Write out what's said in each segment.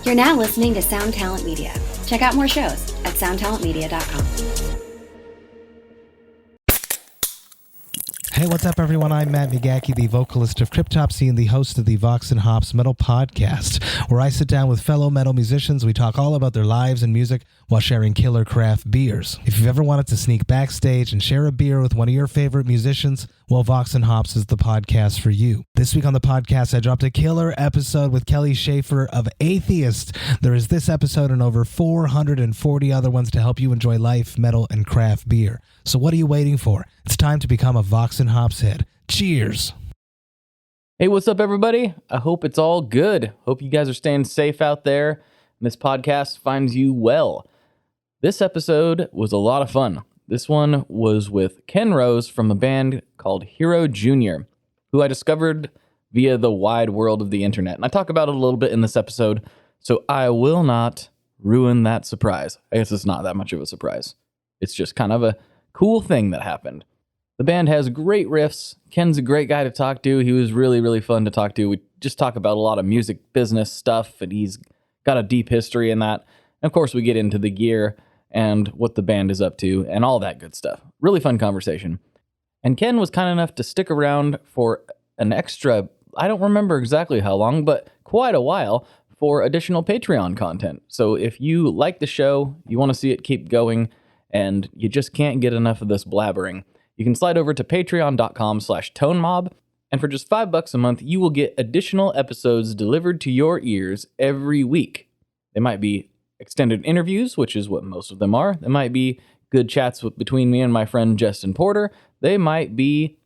You're now listening to Sound Talent Media. Check out more shows at soundtalentmedia.com. Hey, what's up, everyone? I'm Matt McGackie, the vocalist of Cryptopsy and the host of the Vox and Hops Metal Podcast, where I sit down with fellow metal musicians. We talk all about their lives and music while sharing killer craft beers. If you've ever wanted to sneak backstage and share a beer with one of your favorite musicians, well, Vox and Hops is the podcast for you. This week on the podcast, I dropped a killer episode with Kelly Schaefer of Atheist. There is this episode and over 440 other ones to help you enjoy life, metal, and craft beer. So what are you waiting for? It's time to become a Vox and Hops head. Cheers. Hey, what's up, everybody? I hope it's all good. Hope you guys are staying safe out there, and this podcast finds you well. This episode was a lot of fun. This one was with Ken Rose from a band called Hero Jr., who I discovered via the wide world of the internet. And I talk about it a little bit in this episode, so I will not ruin that surprise. I guess it's not that much of a surprise. It's just kind of a cool thing that happened. The band has great riffs. Ken's a great guy to talk to. He was really, really fun to talk to. We just talk about a lot of music business stuff, and he's got a deep history in that. And of course, we get into the gear and what the band is up to and all that good stuff. Really fun conversation. And Ken was kind enough to stick around for an extra, I don't remember exactly how long, but quite a while for additional Patreon content. So if you like the show, you want to see it keep going, and you just can't get enough of this blabbering, you can slide over to patreon.com/tonemob, and for just $5 a month, you will get additional episodes delivered to your ears every week. They might be extended interviews, which is what most of them are. They might be good chats between me and my friend Justin Porter. They might be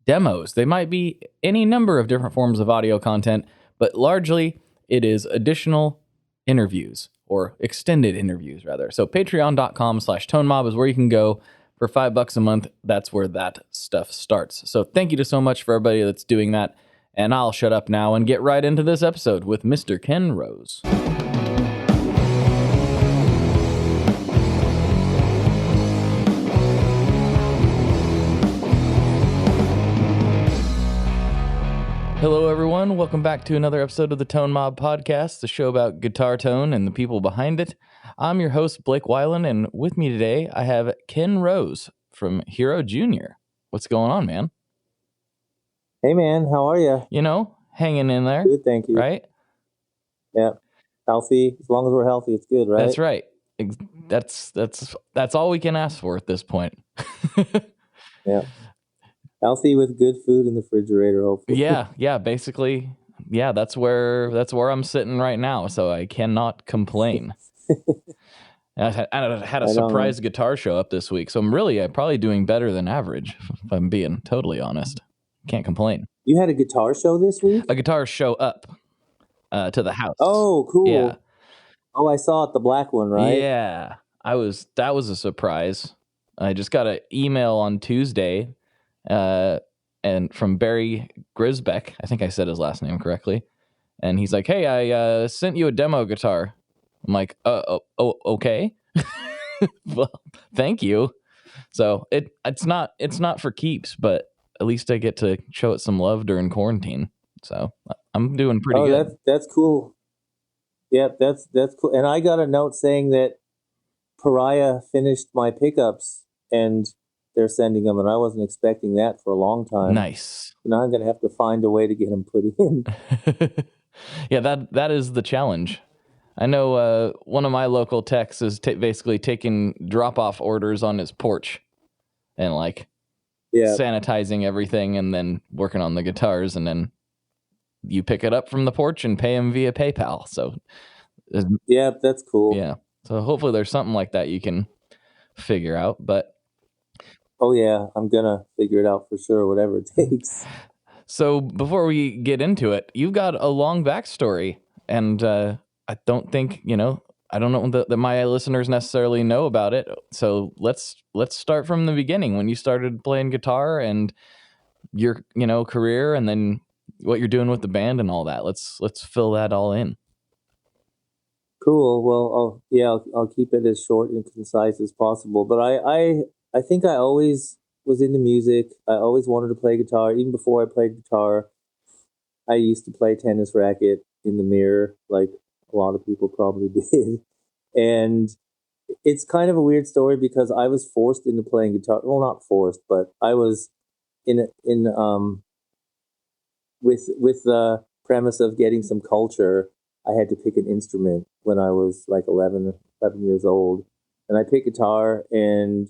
demos. They might be any number of different forms of audio content, but largely it is additional interviews, or extended interviews, rather. So patreon.com/tonemob is where you can go. For $5 a month, that's where that stuff starts. So thank you to so much for everybody that's doing that. And I'll shut up now and get right into this episode with Mr. Ken Rose. Hello, everyone. Welcome back to another episode of the Tone Mob Podcast, the show about guitar tone and the people behind it. I'm your host, Blake Weiland, and with me today, I have Ken Rose from Hero Jr. What's going on, man? Hey, man. How are you? You know, hanging in there. Good, thank you. Right? Yeah. Healthy. As long as we're healthy, it's good, right? That's right. That's all we can ask for at this point. Yeah. Healthy with good food in the refrigerator, hopefully. Yeah. Basically, yeah. That's where I'm sitting right now, so I cannot complain. I had a surprise guitar show up this week, so I'm probably doing better than average, if I'm being totally honest. Can't complain. You had a guitar show this week? A guitar show up to the house. Oh, cool. Yeah. Oh, I saw it, the black one, right? Yeah. That was a surprise. I just got an email on Tuesday and from Barry Grisbeck. I think I said his last name correctly. And he's like, "Hey, I sent you a demo guitar." I'm like, okay. Well, thank you. So it's not for keeps, but at least I get to show it some love during quarantine. So I'm doing pretty good. That's cool. Yeah, that's cool. And I got a note saying that Pariah finished my pickups and they're sending them, and I wasn't expecting that for a long time. Nice. Now I'm going to have to find a way to get them put in. Yeah, that is the challenge. I know one of my local techs is basically taking drop-off orders on his porch and sanitizing everything and then working on the guitars, and then you pick it up from the porch and pay him via PayPal. So yeah, that's cool. Yeah. So hopefully there's something like that you can figure out. But oh yeah, I'm going to figure it out for sure, whatever it takes. So before we get into it, you've got a long backstory, and I don't know that my listeners necessarily know about it. So let's start from the beginning, when you started playing guitar and your career, and then what you're doing with the band and all that. Let's fill that all in. Cool. Well, I'll keep it as short and concise as possible. But I think I always was into music. I always wanted to play guitar. Even before I played guitar, I used to play tennis racket in the mirror, like A lot of people probably did. And it's kind of a weird story because I was forced into playing guitar. Well, not forced, but I was with the premise of getting some culture. I had to pick an instrument when I was like 11 years old. And I picked guitar, and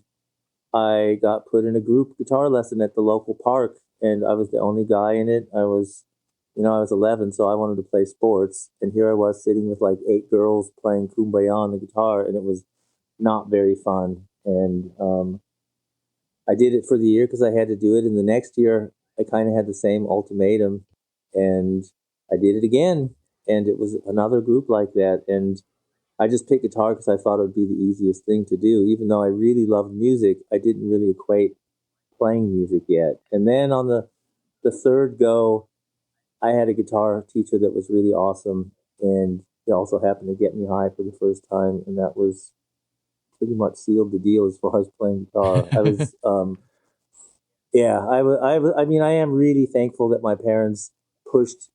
I got put in a group guitar lesson at the local park, and I was the only guy in it. I was 11, so I wanted to play sports. And here I was sitting with like 8 girls playing Kumbaya on the guitar, and it was not very fun. And I did it for the year because I had to do it. And the next year, I kind of had the same ultimatum, and I did it again. And it was another group like that. And I just picked guitar because I thought it would be the easiest thing to do. Even though I really loved music, I didn't really equate playing music yet. And then on the third go, I had a guitar teacher that was really awesome. And he also happened to get me high for the first time. And that was pretty much sealed the deal as far as playing guitar. I was, yeah, I mean, I am really thankful that my parents pushed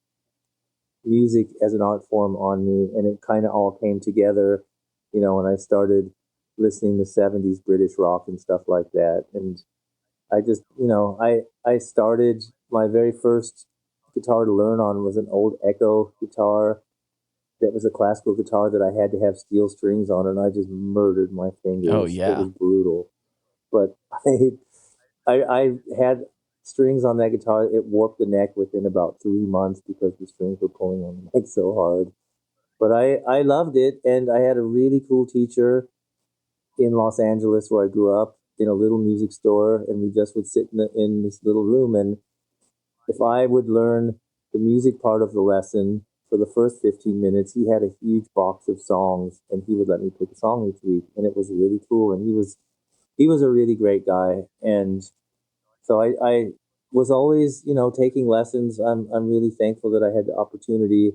music as an art form on me, and it kind of all came together, when I started listening to 70s British rock and stuff like that. And I just, I started my very first guitar to learn on was an old Echo guitar that was a classical guitar that I had to have steel strings on, and I just murdered my fingers. Oh, yeah. It was brutal. But I had strings on that guitar. It warped the neck within about 3 months because the strings were pulling on the neck so hard. But I loved it, and I had a really cool teacher in Los Angeles where I grew up, in a little music store, and we just would sit in this little room. And if I would learn the music part of the lesson for the first 15 minutes, he had a huge box of songs, and he would let me pick a song each week, and it was really cool. And he was a really great guy. And so I was always, taking lessons. I'm really thankful that I had the opportunity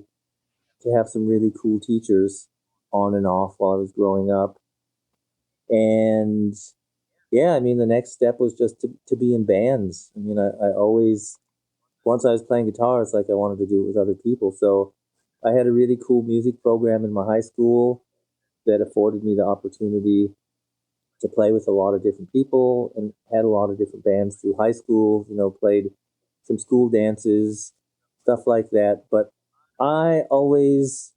to have some really cool teachers on and off while I was growing up. And yeah, I mean, the next step was just to be in bands. I mean, I always, once I was playing guitar, it's like I wanted to do it with other people. So I had a really cool music program in my high school that afforded me the opportunity to play with a lot of different people, and had a lot of different bands through high school, played some school dances, stuff like that. But I always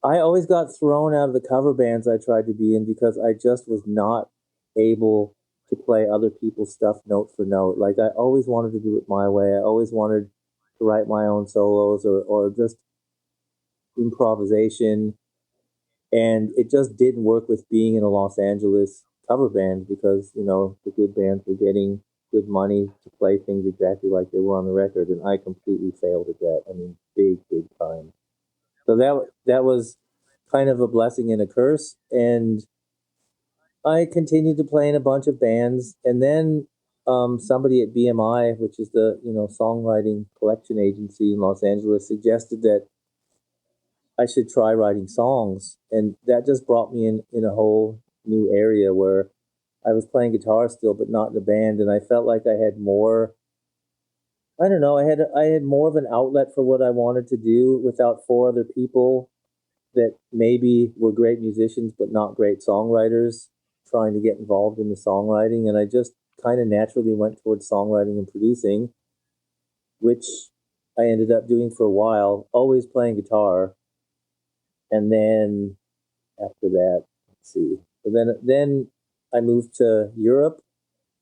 got thrown out of the cover bands I tried to be in because I just was not able to play other people's stuff note for note. Like, I always wanted to do it my way. I always wanted to write my own solos or just improvisation. And it just didn't work with being in a Los Angeles cover band because, the good bands were getting good money to play things exactly like they were on the record. And I completely failed at that. I mean, big time. So that was kind of a blessing and a curse. And I continued to play in a bunch of bands. And then somebody at BMI, which is the, songwriting collection agency in Los Angeles, suggested that I should try writing songs. And that just brought me in a whole new area where I was playing guitar still, but not in a band. And I felt like I had more, I don't know, I had more of an outlet for what I wanted to do without 4 other people that maybe were great musicians, but not great songwriters trying to get involved in the songwriting. And I just kind of naturally went towards songwriting and producing, which I ended up doing for a while, always playing guitar. And then after that, let's see. So then I moved to Europe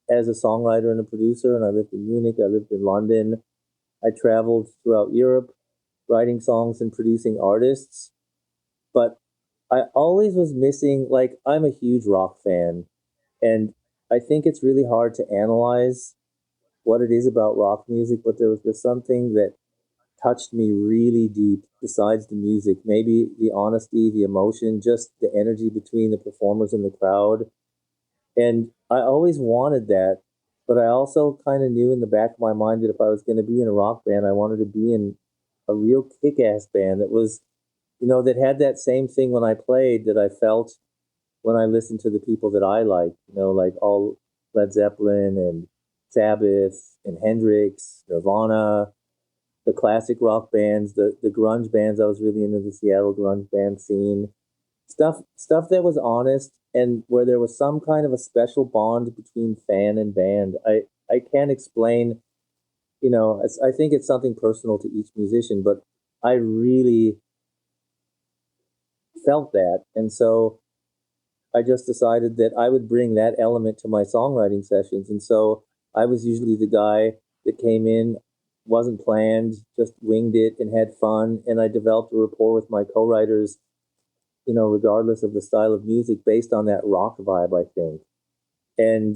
as a songwriter and a producer, and I lived in Munich, I lived in London. I traveled throughout Europe writing songs and producing artists. But I always was missing, like, I'm a huge rock fan, and I think it's really hard to analyze what it is about rock music, but there was just something that touched me really deep besides the music. Maybe the honesty, the emotion, just the energy between the performers and the crowd. And I always wanted that, but I also kind of knew in the back of my mind that if I was going to be in a rock band, I wanted to be in a real kick-ass band that was, that had that same thing when I played that I felt when I listened to the people that I like, like all Led Zeppelin and Sabbath and Hendrix, Nirvana, the classic rock bands, the grunge bands. I was really into the Seattle grunge band scene. Stuff that was honest and where there was some kind of a special bond between fan and band. I can't explain, I think it's something personal to each musician, but I really felt that. And so I just decided that I would bring that element to my songwriting sessions. And so I was usually the guy that came in, wasn't planned, just winged it and had fun. And I developed a rapport with my co-writers, regardless of the style of music, based on that rock vibe, I think. And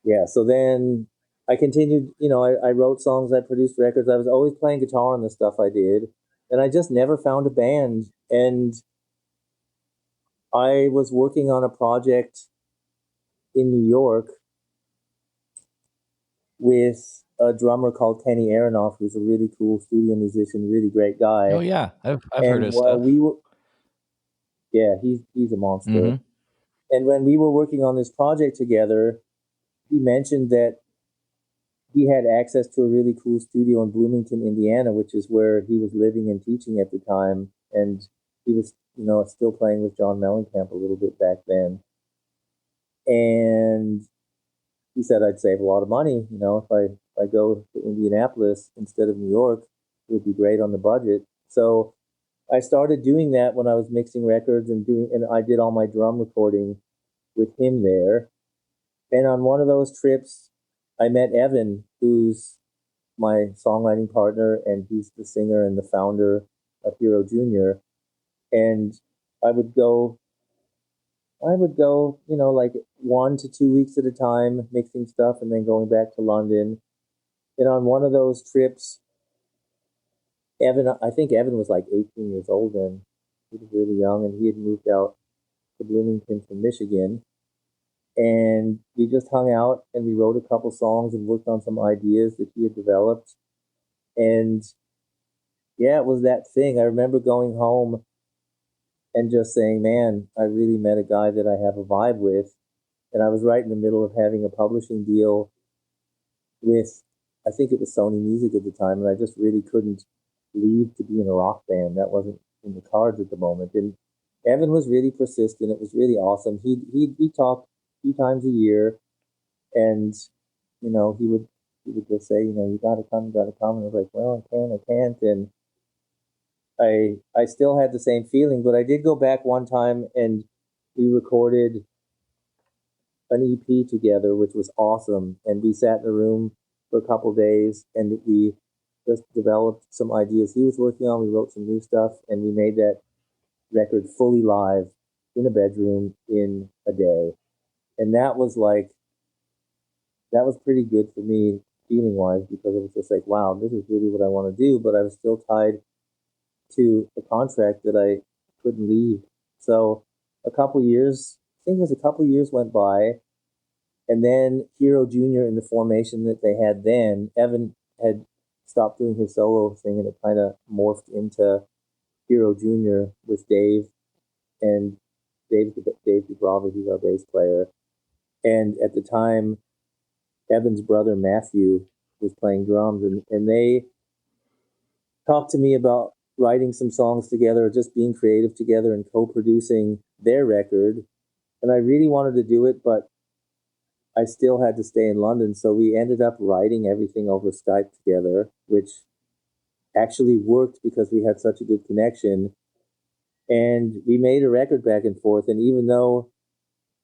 yeah, so then I continued, I wrote songs, I produced records. I was always playing guitar on the stuff I did. And I just never found a band. And I was working on a project in New York with a drummer called Kenny Aronoff, who's a really cool studio musician, really great guy. Oh yeah, I've heard And his while stuff. we were, yeah, he's a monster. Mm-hmm. And when we were working on this project together, he mentioned that he had access to a really cool studio in Bloomington, Indiana, which is where he was living and teaching at the time. And he was, still playing with John Mellencamp a little bit back then. And he said I'd save a lot of money, if I go to Indianapolis instead of New York, it would be great on the budget. So I started doing that when I was mixing records and I did all my drum recording with him there. And on one of those trips, I met Evan, who's my songwriting partner, and he's the singer and the founder of Hero Jr. And I would go, like 1 to 2 weeks at a time, mixing stuff and then going back to London. And on one of those trips, I think Evan was like 18 years old then. He was really young, and he had moved out to Bloomington from Michigan. And we just hung out and we wrote a couple songs and worked on some ideas that he had developed. And yeah, it was that thing. I remember going home and just saying, man, I really met a guy that I have a vibe with. And I was right in the middle of having a publishing deal with, I think it was Sony Music at the time. And I just really couldn't leave to be in a rock band. That wasn't in the cards at the moment. And Evan was really persistent. It was really awesome. We talked a few times a year, and he would just say, you gotta come. And I was like, well, I can't. And I still had the same feeling, but I did go back one time and we recorded an EP together, which was awesome. And we sat in a room for a couple days and we just developed some ideas he was working on. We wrote some new stuff and we made that record fully live in a bedroom in a day. And that was pretty good for me feeling wise, because it was just like, wow, this is really what I want to do. But I was still tied to a contract that I couldn't leave. So I think it was a couple years went by, and then Hero Jr. in the formation that they had then, Evan had stopped doing his solo thing, and it kind of morphed into Hero Jr. with Dave and Dave Dubrava, he's our bass player. And at the time, Evan's brother Matthew was playing drums, and they talked to me about writing some songs together, just being creative together and co-producing their record. And I really wanted to do it, but I still had to stay in London. So we ended up writing everything over Skype together, which actually worked because we had such a good connection. And we made a record back and forth. And even though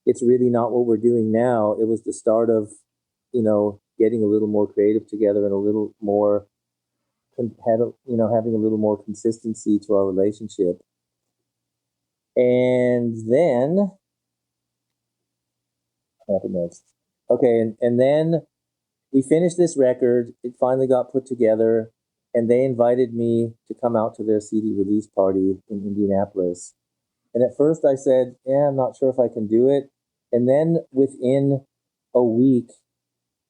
it's really not what we're doing now, it was the start of, getting a little more creative together and a little more having a little more consistency to our relationship. And then what happened next? Okay, and then we finished this record. It finally got put together, and they invited me to come out to their CD release party in Indianapolis. And at first I said, yeah, I'm not sure if I can do it. And then within a week,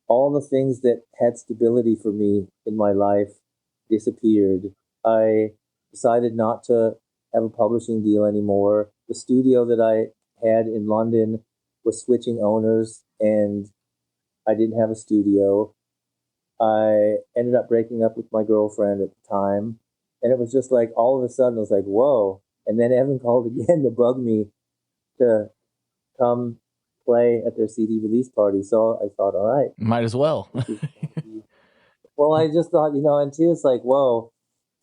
all the things that had stability for me in my life disappeared. I decided not to have a publishing deal anymore. The studio that I had in London was switching owners, and I didn't have a studio. I ended up breaking up with my girlfriend at the time. And it was just like all of a sudden, I was like, whoa. And then Evan called again to bug me to come play at their CD release party. So I thought, all right, Might as well. well, I just thought, and too, it's like, whoa,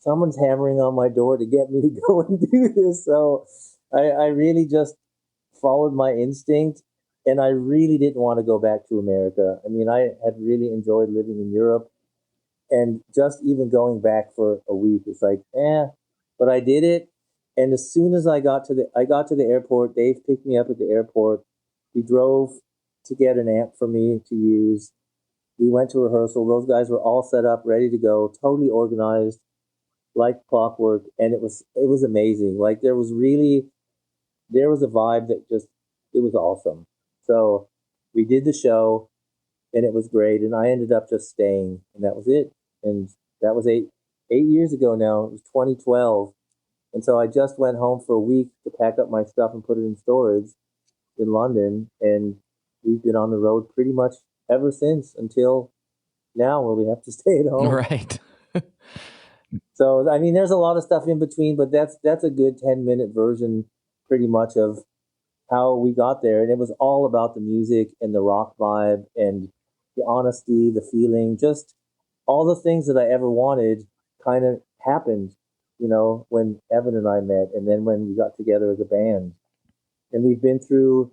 someone's hammering on my door to get me to go and do this. So I really just followed my instinct, and I really didn't want to go back to America. I mean, I had really enjoyed living in Europe, and just even going back for a week, it's like, but I did it. And as soon as I got to the airport, Dave picked me up at the airport. We drove to get an amp for me to use. We went to rehearsal. Those guys were all set up, ready to go, totally organized, like clockwork, and it was amazing. Like there was a vibe that just it was awesome. So we did the show, and it was great. And I ended up just staying, and that was it. And that was eight years ago now. It was 2012, and so I just went home for a week to pack up my stuff and put it in storage in London, and we've been on the road pretty much ever since until now, where we have to stay at home. Right. So, I mean, there's a lot of stuff in between, but that's a good 10-minute version pretty much of how we got there. And it was all about the music and the rock vibe and the honesty, the feeling, just all the things that I ever wanted kind of happened, when Evan and I met, and then when we got together as a band. And we've been through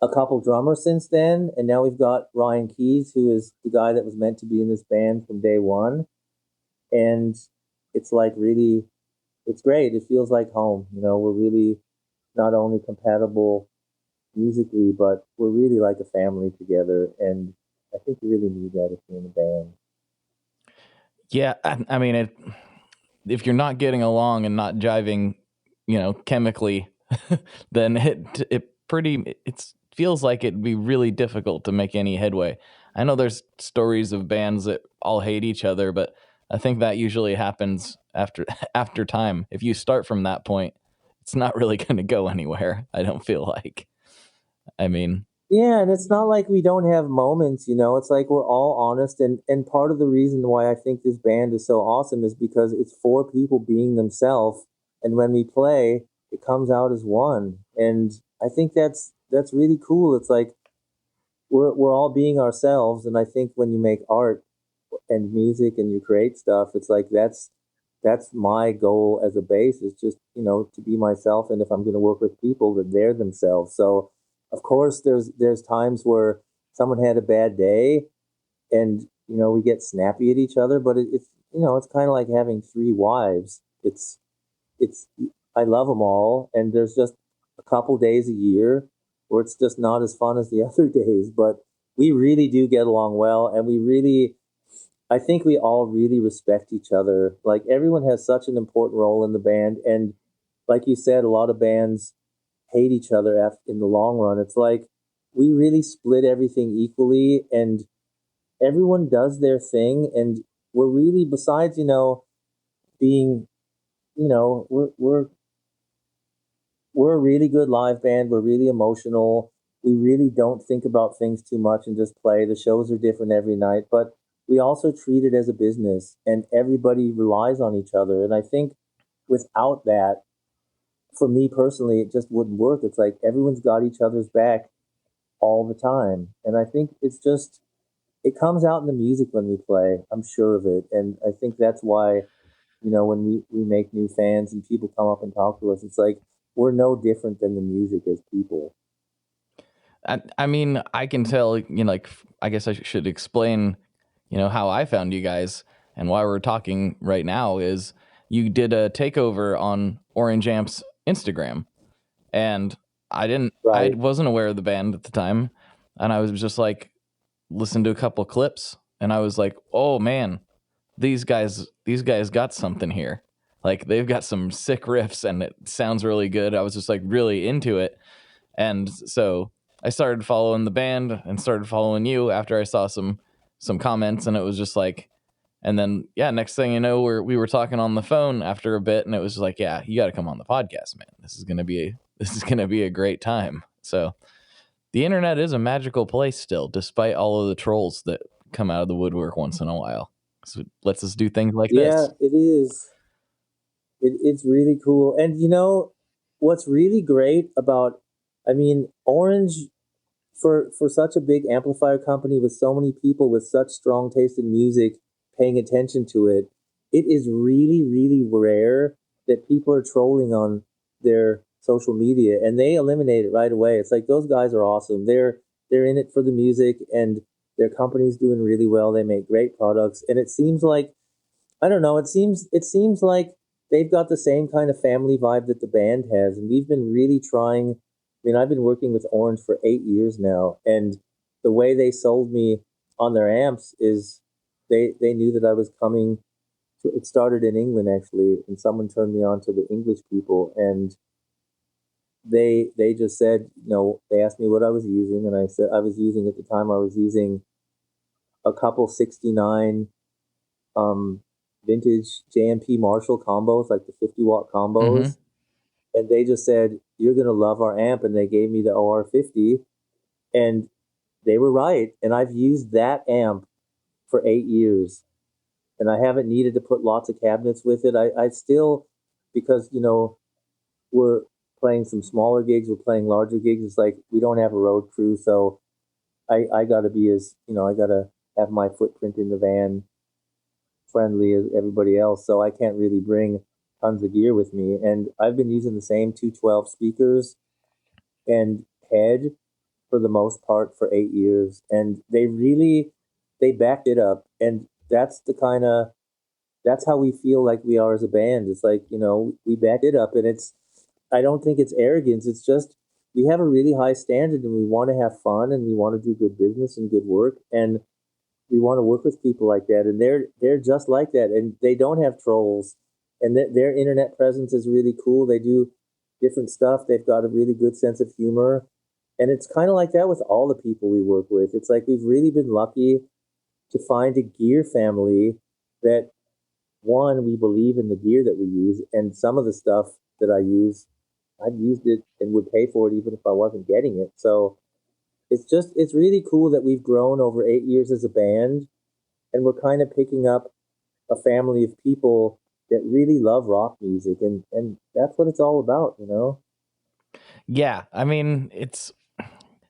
a couple drummers since then, and now we've got Ryan Keyes, who is the guy that was meant to be in this band from day one. And it's like really, it's great. It feels like home. We're really not only compatible musically, but we're really like a family together. And I think you really need that if you're in a band. Yeah, I mean, if you're not getting along and not jiving, chemically, then it feels like it'd be really difficult to make any headway. I know there's stories of bands that all hate each other, but I think that usually happens after time. If you start from that point, it's not really going to go anywhere. I don't feel like. I mean, yeah, and it's not like we don't have moments, it's like we're all honest. And part of the reason why I think this band is so awesome is because it's four people being themselves. And when we play, it comes out as one. And I think that's really cool. It's like we're all being ourselves. And I think when you make art and music and you create stuff, it's like that's my goal as a bass, is just, to be myself. And if I'm going to work with people, that they're themselves. So of course there's times where someone had a bad day and, we get snappy at each other, but it's it's kind of like having three wives. It's I love them all, and there's just a couple days a year where it's just not as fun as the other days, but we really do get along well. And I think we all really respect each other. Like everyone has such an important role in the band. And like you said, a lot of bands hate each other in the long run. It's like we really split everything equally, and everyone does their thing. And we're really, besides, being, we're a really good live band. We're really emotional. We really don't think about things too much and just play. The shows are different every night, but we also treat it as a business, and everybody relies on each other. And I think without that, for me personally, it just wouldn't work. It's like everyone's got each other's back all the time. And I think it comes out in the music when we play. I'm sure of it. And I think that's why, when we make new fans and people come up and talk to us, it's like we're no different than the music as people. I mean, I can tell, I guess I should explain, how I found you guys and why we're talking right now is you did a takeover on Orange Amp's Instagram, and I wasn't aware of the band at the time, and I was just like, listened to a couple clips, and I was like, oh man, these guys got something here. Like they've got some sick riffs and it sounds really good. I was just like really into it. And so I started following the band and started following you after I saw some comments, and it was just like, and then, yeah, next thing you know, we were talking on the phone after a bit, and it was like, yeah, you got to come on the podcast, man. This is going to be a great time. So the internet is a magical place still, despite all of the trolls that come out of the woodwork once in a while. So it lets us do things like Yeah, this. it is. It's really cool. And what's really great about, I mean, Orange, for such a big amplifier company with so many people with such strong taste in music paying attention to it, it is really, really rare that people are trolling on their social media, and they eliminate it right away. It's like, those guys are awesome. They're in it for the music, and their company's doing really well. They make great products, and it seems like, I don't know, it seems like they've got the same kind of family vibe that the band has, and we've been really trying. I mean, I've been working with Orange for 8 years now, and the way they sold me on their amps is they knew that I was coming. It started in England, actually, and someone turned me on to the English people, and they just said, they asked me what I was using, and I said I was using, at the time, I was using a couple 69 vintage JMP Marshall combos, like the 50-watt combos. And they just said, "You're going to love our amp." And they gave me the OR50, and they were right. And I've used that amp for 8 years, and I haven't needed to put lots of cabinets with it. I still, because, we're playing some smaller gigs, we're playing larger gigs. It's like, we don't have a road crew. So I got to be I got to have my footprint in the van friendly as everybody else. So I can't really bring tons of gear with me. And I've been using the same 212 speakers and head for the most part for 8 years. And they backed it up. And that's how we feel like we are as a band. It's like, we back it up, and I don't think it's arrogance. It's just, we have a really high standard, and we want to have fun, and we want to do good business and good work. And we want to work with people like that, and they're just like that, and they don't have trolls, and their internet presence is really cool. They do different stuff. They've got a really good sense of humor, and it's kind of like that with all the people we work with. It's like, we've really been lucky to find a gear family that, one, we believe in the gear that we use, and some of the stuff that I use, I've used it and would pay for it even if I wasn't getting it. So it's really cool that we've grown over 8 years as a band, and we're kind of picking up a family of people that really love rock music, and that's what it's all about, Yeah, I mean, it's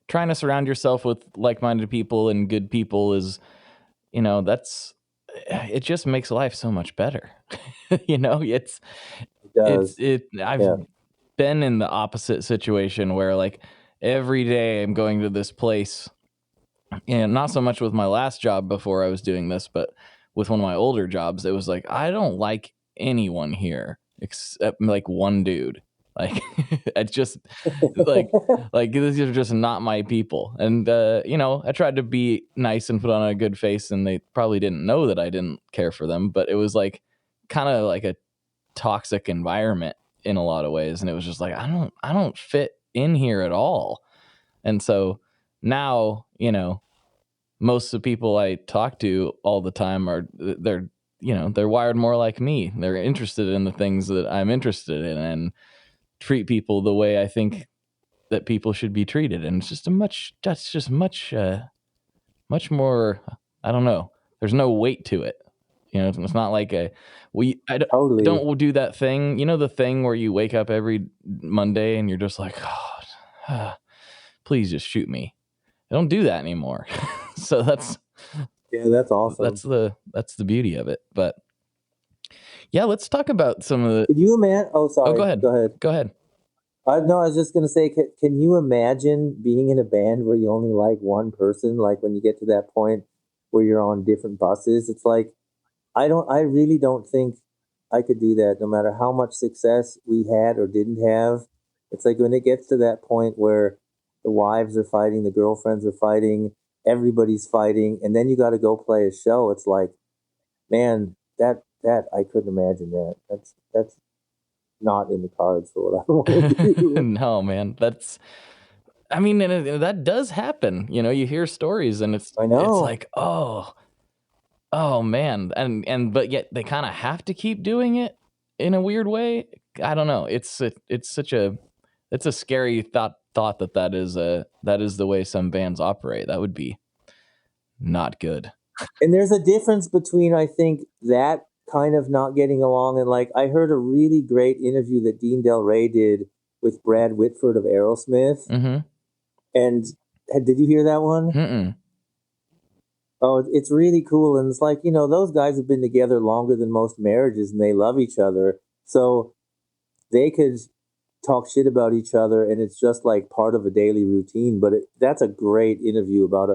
trying to surround yourself with like-minded people and good people is, it just makes life so much better. It does. I've been in the opposite situation where, like, every day I'm going to this place, and not so much with my last job before I was doing this, but with one of my older jobs, it was like, I don't like anyone here except like one dude. Like, it's just like these are just not my people. And I tried to be nice and put on a good face, and they probably didn't know that I didn't care for them, but it was like kind of like a toxic environment in a lot of ways, and it was just like, I don't fit in here at all. And so now, most of the people I talk to all the time they're wired more like me. They're interested in the things that I'm interested in, and treat people the way I think that people should be treated. And it's just much more, I don't know. There's no weight to it. It's not like I Totally. don't do that thing. The thing where you wake up every Monday and you're just like, God, please just shoot me. I don't do that anymore. So that's awesome. That's the beauty of it. But yeah, let's talk about some of the. Could you imagine? Oh, sorry. Go ahead. Go ahead. No, I was just going to say, can you imagine being in a band where you only like one person? Like, when you get to that point where you're on different buses, it's like, I really don't think I could do that, no matter how much success we had or didn't have. It's like, when it gets to that point where the wives are fighting, the girlfriends are fighting, everybody's fighting, and then you got to go play a show. It's like, man, that I couldn't imagine that. That's not in the cards for what I want to do. No, man, and that does happen. You hear stories, and I know. It's like, oh man, but yet they kind of have to keep doing it in a weird way. I don't know. It's a scary thought that is the way some bands operate. That would be not good. And there's a difference between, I think, that kind of not getting along and like I heard a really great interview that Dean Del Rey did with Brad Whitford of Aerosmith. Mm-hmm. And did you hear that one? Mm-mm. Oh, it's really cool. And it's like, those guys have been together longer than most marriages and they love each other. So they could talk shit about each other and it's just like part of a daily routine. But that's a great interview about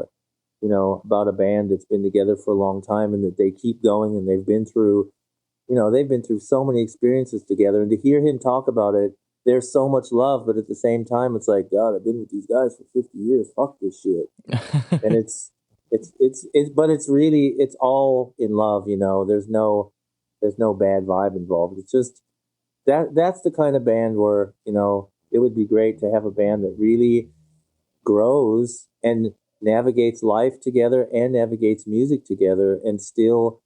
about a band that's been together for a long time and that they keep going and they've been through so many experiences together. And to hear him talk about it, there's so much love, but at the same time, it's like, God, I've been with these guys for 50 years. Fuck this shit. And but it's really, it's all in love, there's no bad vibe involved. It's just that's the kind of band where, it would be great to have a band that really grows and navigates life together and navigates music together and still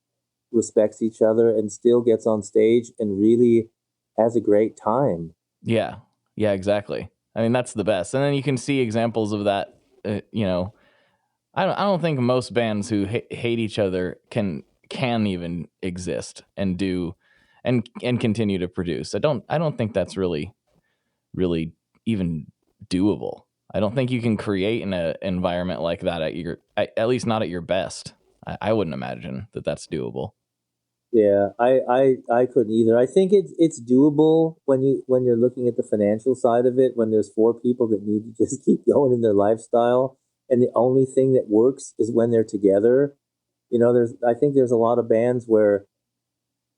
respects each other and still gets on stage and really has a great time. Yeah, exactly. I mean, that's the best. And then you can see examples of that. I don't think most bands who hate each other can even exist and do and continue to produce. I don't think that's really even doable. I don't think you can create an environment like that at least not at your best. I wouldn't imagine that that's doable. Yeah, I couldn't either. I think it's doable when you're looking at the financial side of it, when there's four people that need to just keep going in their lifestyle, and the only thing that works is when they're together. I think there's a lot of bands where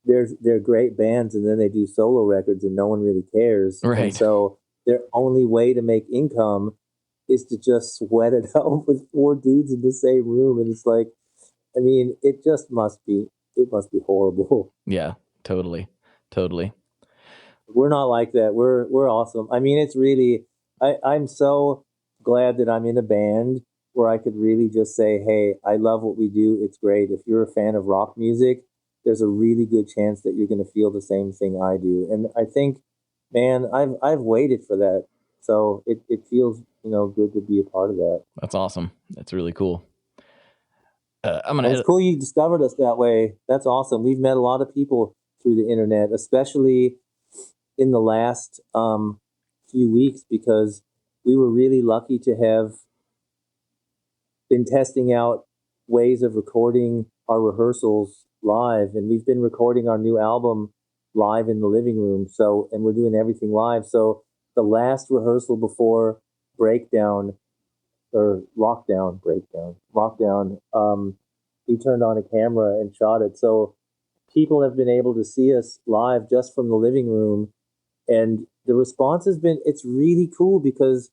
they're great bands and then they do solo records and no one really cares. Right. And so their only way to make income is to just sweat it out with four dudes in the same room. And it's like, I mean, it must be horrible. Yeah, totally. We're not like that. We're awesome. I mean, it's really, I'm so glad that I'm in a band where I could really just say, hey, I love what we do. It's great. If you're a fan of rock music, there's a really good chance that you're going to feel the same thing I do. And I think, man, I've waited for that. So it feels, good to be a part of that. That's awesome. That's really cool. It's cool you discovered us that way. That's awesome. We've met a lot of people through the internet, especially in the last few weeks, because we were really lucky to have been testing out ways of recording our rehearsals live, and we've been recording our new album live in the living room. And we're doing everything live. So the last rehearsal before breakdown, he turned on a camera and shot it. So people have been able to see us live just from the living room. And the response has been, it's really cool because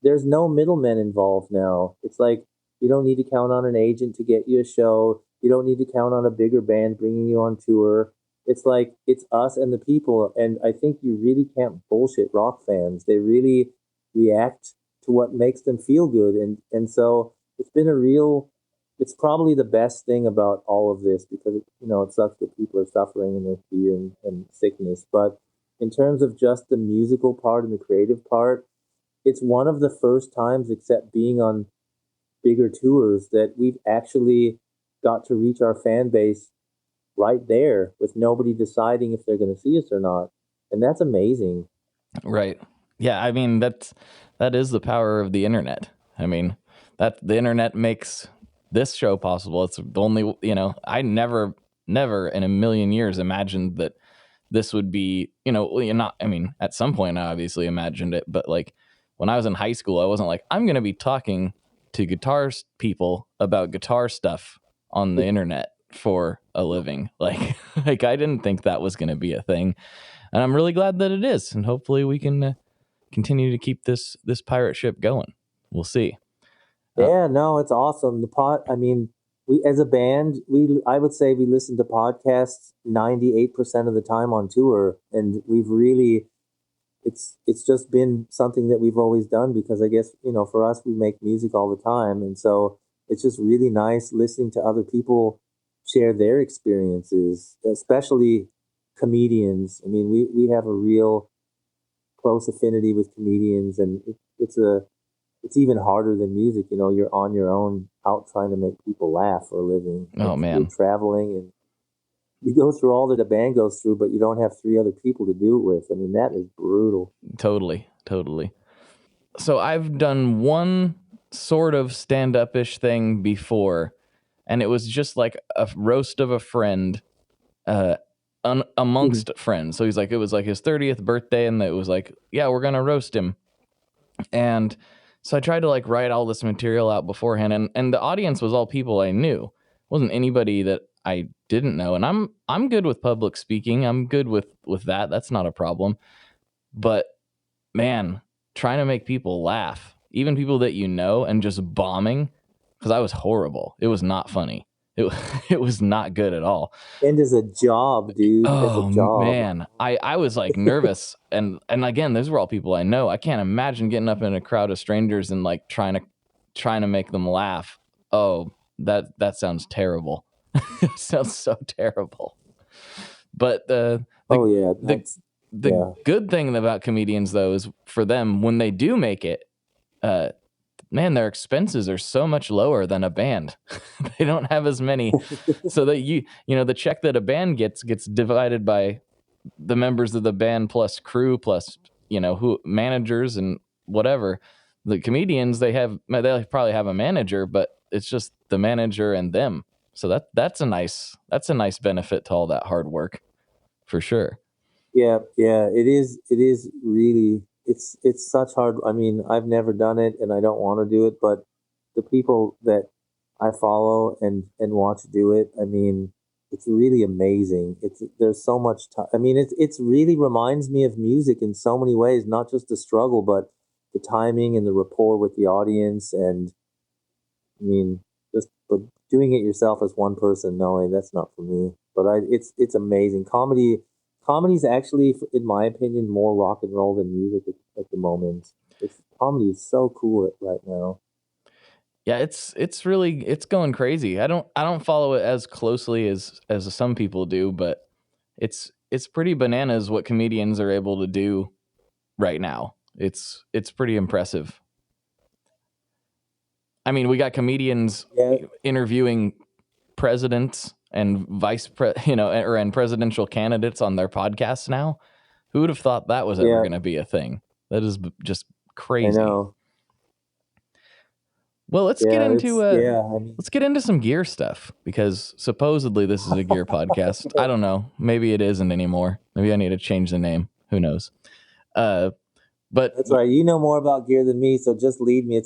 there's no middlemen involved now. It's like, you don't need to count on an agent to get you a show. You don't need to count on a bigger band bringing you on tour. It's like, it's us and the people. And I think you really can't bullshit rock fans. They really react to what makes them feel good. And so it's been it's probably the best thing about all of this, because it sucks that people are suffering in their fear and sickness. But in terms of just the musical part and the creative part, it's one of the first times, except being on bigger tours, that we've actually got to reach our fan base right there with nobody deciding if they're going to see us or not. And that's amazing. Right. Yeah, I mean, that is the power of the internet. I mean, that the internet makes this show possible. It's the only, I never in a million years imagined that this would be, at some point I obviously imagined it, but like when I was in high school, I wasn't like, I'm going to be talking to guitar people about guitar stuff on the internet for a living. Like I didn't think that was going to be a thing. And I'm really glad that it is. And hopefully we can continue to keep this pirate ship going. We'll see. Yeah, no, it's awesome. I mean, we, as a band, I would say we listen to podcasts 98% of the time on tour. And we've really, it's just been something that we've always done, because I guess, for us, we make music all the time. And so it's just really nice listening to other people share their experiences, especially comedians. I mean, we have a real close affinity with comedians, and it's even harder than music. You're on your own out trying to make people laugh for a living. Oh, man. You're traveling and you go through all that a band goes through, but you don't have 3 other people to do it with. I mean, that is brutal. Totally. So I've done one sort of stand-up-ish thing before, and it was just like a roast of a friend amongst friends. So he's like, it was like his 30th birthday, and it was like, yeah, we're gonna roast him. And so I tried to like write all this material out beforehand, and the audience was all people I knew. It wasn't anybody that I didn't know. And I'm good with public speaking. I'm good with that. That's not a problem. But man, trying to make people laugh, even people that you know, and just bombing, because I was horrible. It was not funny. It was not good at all. And as a job, dude. Oh, as a job. man. I was like nervous. and again, those were all people I know. I can't imagine getting up in a crowd of strangers and like trying to make them laugh. Oh, that sounds terrible. It sounds so terrible. But the good thing about comedians, though, is for them, when they do make it, man, their expenses are so much lower than a band. They don't have as many. So that you know, the check that a band gets divided by the members of the band plus crew plus, you know, who managers and whatever. The comedians, they probably have a manager, but it's just the manager and them. So that's a nice benefit to all that hard work, for sure. Yeah, it is really, it's such hard. I mean, I've never done it and I don't want to do it, but the people that I follow and watch do it, I mean, it's really amazing. There's so much time. I mean, it's really reminds me of music in so many ways, not just the struggle, but the timing and the rapport with the audience. And I mean, but doing it yourself as one person, knowing that's not for me. But it's amazing. Comedy's actually, in my opinion, more rock and roll than music at the moment. Comedy is so cool right now. Yeah, it's really going crazy. I don't follow it as closely as some people do, but it's pretty bananas what comedians are able to do right now. It's pretty impressive. I mean, we got comedians interviewing presidents and and presidential candidates on their podcasts now. Who would have thought that was ever going to be a thing? That is just crazy. I know. Well, let's get into some gear stuff, because supposedly this is a gear podcast. I don't know. Maybe it isn't anymore. Maybe I need to change the name. Who knows? But that's right. You know more about gear than me, so just lead me.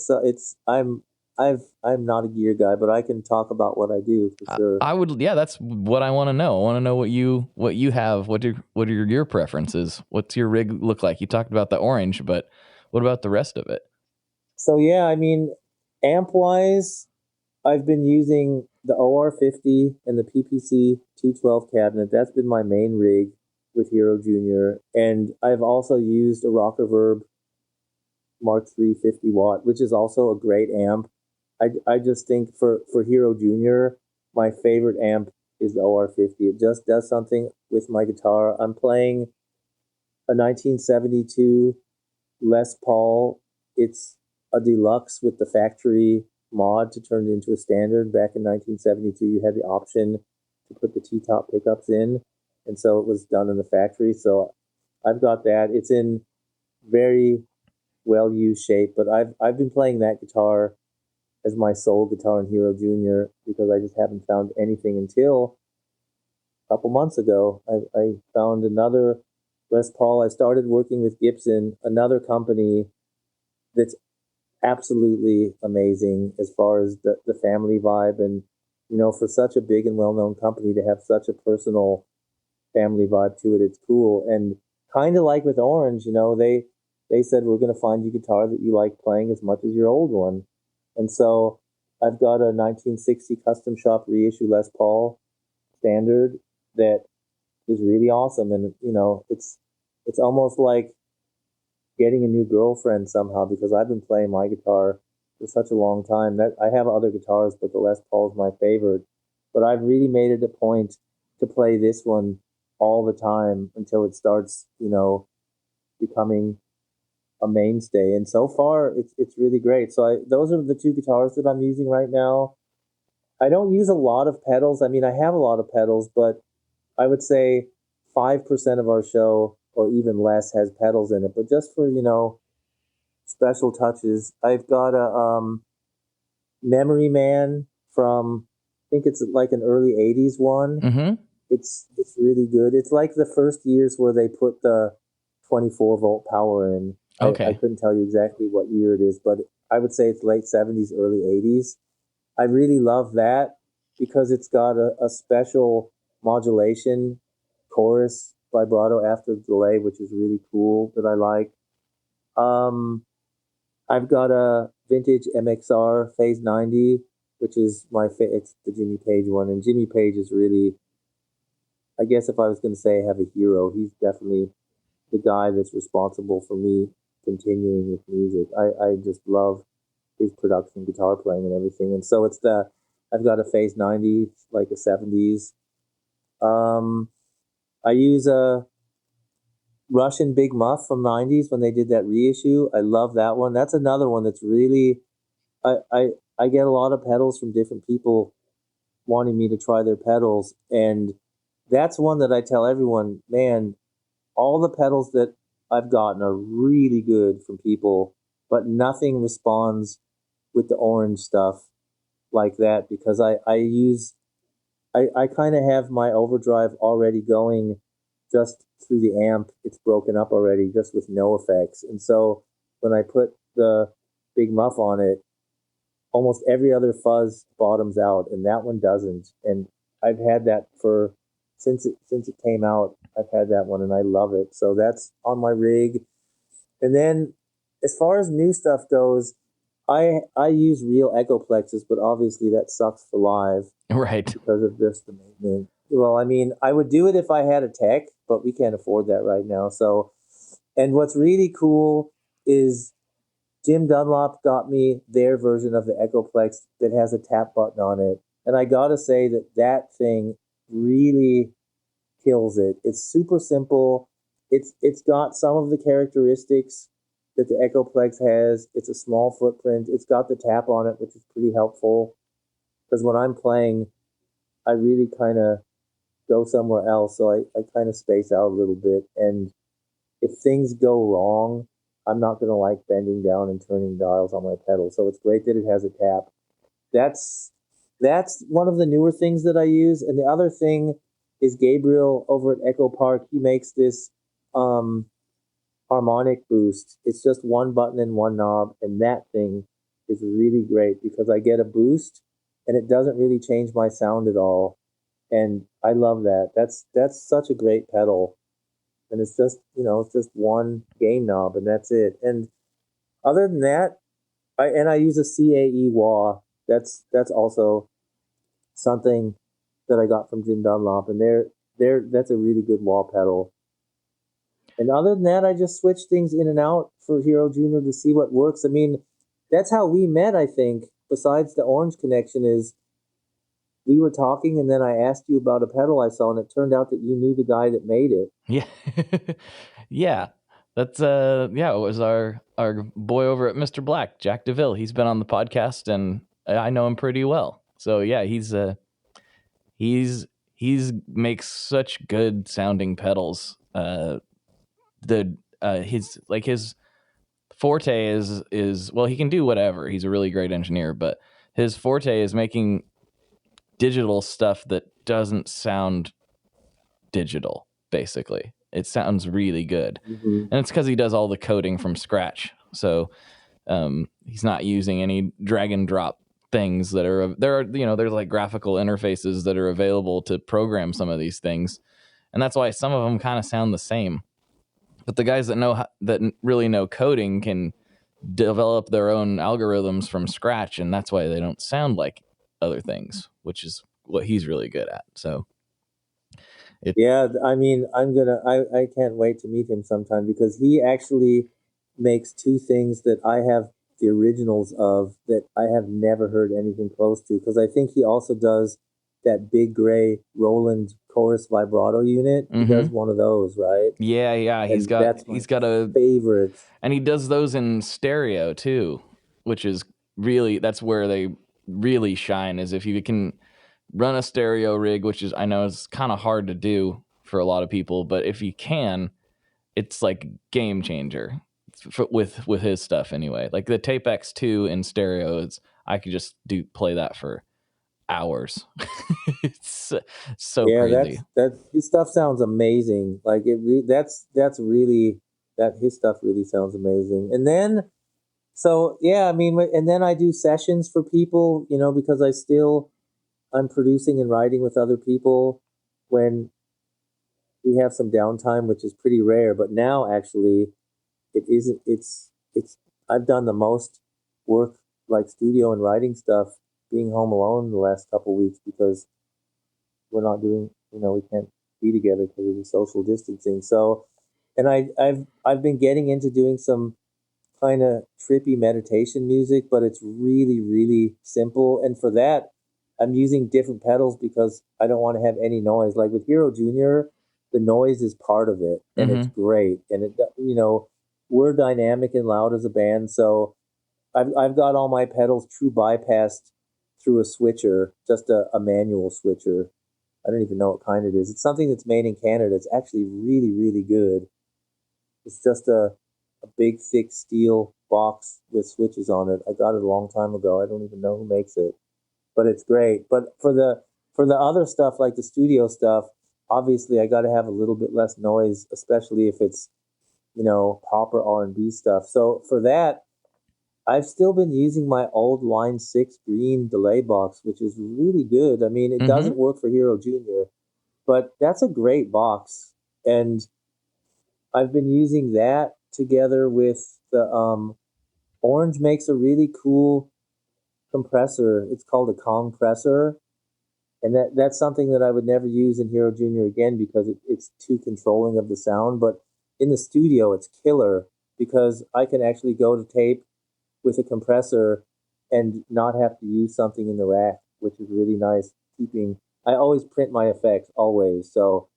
I'm not a gear guy, but I can talk about what I do for sure. I would. Yeah, that's what I want to know. I want to know what you have. What are your preferences? What's your rig look like? You talked about the orange, but what about the rest of it? So yeah, I mean, amp-wise, I've been using the OR50 and the PPC T12 cabinet. That's been my main rig with Hero Jr. And I've also used a Rock Reverb Mark III 50 watt, which is also a great amp. I just think for Hero Jr., my favorite amp is the OR50. It just does something with my guitar. I'm playing a 1972 Les Paul. It's a deluxe with the factory mod to turn it into a standard. Back in 1972, you had the option to put the T-top pickups in, and so it was done in the factory. So I've got that. It's in very well-used shape, but I've been playing that guitar as my sole guitar in Hero Jr. because I just haven't found anything until a couple months ago. I found another Les Paul. I started working with Gibson, another company that's absolutely amazing as far as the family vibe. And, you know, for such a big and well-known company to have such a personal family vibe to it, it's cool. And kind of like with Orange, you know, they said, we're going to find you a guitar that you like playing as much as your old one. And so I've got a 1960 custom shop reissue Les Paul standard that is really awesome. And, you know, it's almost like getting a new girlfriend somehow, because I've been playing my guitar for such a long time. That I have other guitars, but the Les Paul is my favorite. But I've really made it a point to play this one all the time until it starts, you know, becoming a mainstay. And so far, it's really great. So those are the two guitars that I'm using right now. I don't use a lot of pedals. I mean, I have a lot of pedals, but I would say 5% of our show or even less has pedals in it. But just for, special touches, I've got a Memory Man from, I think it's like an early 80s one. Mm-hmm. It's really good. It's like the first years where they put the 24-volt power in. Okay. I couldn't tell you exactly what year it is, but I would say it's late 70s, early 80s. I really love that because it's got a special modulation chorus vibrato after delay, which is really cool that I like. I've got a vintage MXR Phase 90, which is it's the Jimmy Page one. And Jimmy Page is really, I guess if I was going to say I have a hero, he's definitely the guy that's responsible for me continuing with music. I just love his production, guitar playing and everything. And so I've got a Phase 90, like a 70s. I use a Russian Big Muff from 90s when they did that reissue. I love that one. That's another one that's really, I get a lot of pedals from different people wanting me to try their pedals. And that's one that I tell everyone, man, all the pedals that I've gotten are really good from people, but nothing responds with the orange stuff like that because I kind of have my overdrive already going just through the amp. It's broken up already just with no effects. And so when I put the Big Muff on it, almost every other fuzz bottoms out and that one doesn't. And I've had that since it came out. I've had that one and I love it. So that's on my rig. And then as far as new stuff goes, I use real Echoplexes, but obviously that sucks for live. Right. Because of just the maintenance. Well, I mean, I would do it if I had a tech, but we can't afford that right now. So, and what's really cool is Jim Dunlop got me their version of the Echoplex that has a tap button on it. And I got to say that thing really kills it. It's super simple. It's got some of the characteristics that the Echoplex has. It's a small footprint. It's got the tap on it, which is pretty helpful. Because when I'm playing, I really kind of go somewhere else. So I kind of space out a little bit. And if things go wrong, I'm not going to like bending down and turning dials on my pedal. So it's great that it has a tap. That's one of the newer things that I use. And the other thing is Gabriel over at Echo Park. He makes this harmonic boost. It's just one button and one knob. And that thing is really great because I get a boost and it doesn't really change my sound at all. And I love that. That's such a great pedal. And it's just, it's just one gain knob and that's it. And other than that, I use a CAE wah. That's also something that I got from Jim Dunlop, and that's a really good wah pedal. And other than that, I just switch things in and out for Hero Junior to see what works. I mean, that's how we met, I think, besides the Orange connection, is we were talking and then I asked you about a pedal I saw and it turned out that you knew the guy that made it. Yeah. Yeah. That's it was our boy over at Mr. Black, Jack DeVille. He's been on the podcast and I know him pretty well. So yeah, he's makes such good sounding pedals. His forte is well, he can do whatever. He's a really great engineer, but his forte is making digital stuff that doesn't sound digital. Basically, it sounds really good, and it's because he does all the coding from scratch. So he's not using any drag and drop things that are there's like graphical interfaces that are available to program some of these things, and that's why some of them kind of sound the same. But the guys that really know coding can develop their own algorithms from scratch, and that's why they don't sound like other things, which is what he's really good at. So yeah, I mean, I can't wait to meet him sometime because he actually makes two things that I have the originals of that I have never heard anything close to, because I think he also does that big gray Roland chorus vibrato unit. He does one of those, right? Yeah. And that's my he's got a favorite. and he does those in stereo too, which is really, that's where they really shine, is if you can run a stereo rig, which is, I know it's kind of hard to do for a lot of people, but if you can, it's like game changer with his stuff anyway. Like the Tape X2 in stereo, I could just play that for hours. It's so Yeah, crazy. that's his stuff sounds amazing. Like that's really that his stuff really sounds amazing. And then so yeah, I mean, and then I do sessions for people, you know, because I'm producing and writing with other people when we have some downtime, which is pretty rare. But now actually, it isn't. It's I've done the most work like studio and writing stuff being home alone the last couple weeks because we're not doing, you know, we can't be together because of the social distancing. So, and I've been getting into doing some kind of trippy meditation music, but it's really, really simple. And for that, I'm using different pedals because I don't want to have any noise. Like with Hero Jr., the noise is part of it, and it's great. And it, you know, we're dynamic and loud as a band, so I've got all my pedals true bypassed through a switcher, just a manual switcher. I don't even know what kind it is. It's something that's made in Canada. It's actually really, really good. It's just a big, thick steel box with switches on it. I got it a long time ago. I don't even know who makes it, but it's great. But for the other stuff, like the studio stuff, obviously I got to have a little bit less noise, especially if it's, you know, pop or R&B stuff. So for that, I've still been using my old Line 6 green delay box, which is really good. I mean, it doesn't work for Hero Jr., but that's a great box. And I've been using that together with the Orange makes a really cool compressor. It's called a compressor. And that's something that I would never use in Hero Jr. again because it's too controlling of the sound. But in the studio, it's killer because I can actually go to tape with a compressor and not have to use something in the rack, which is really nice. I always print my effects always, so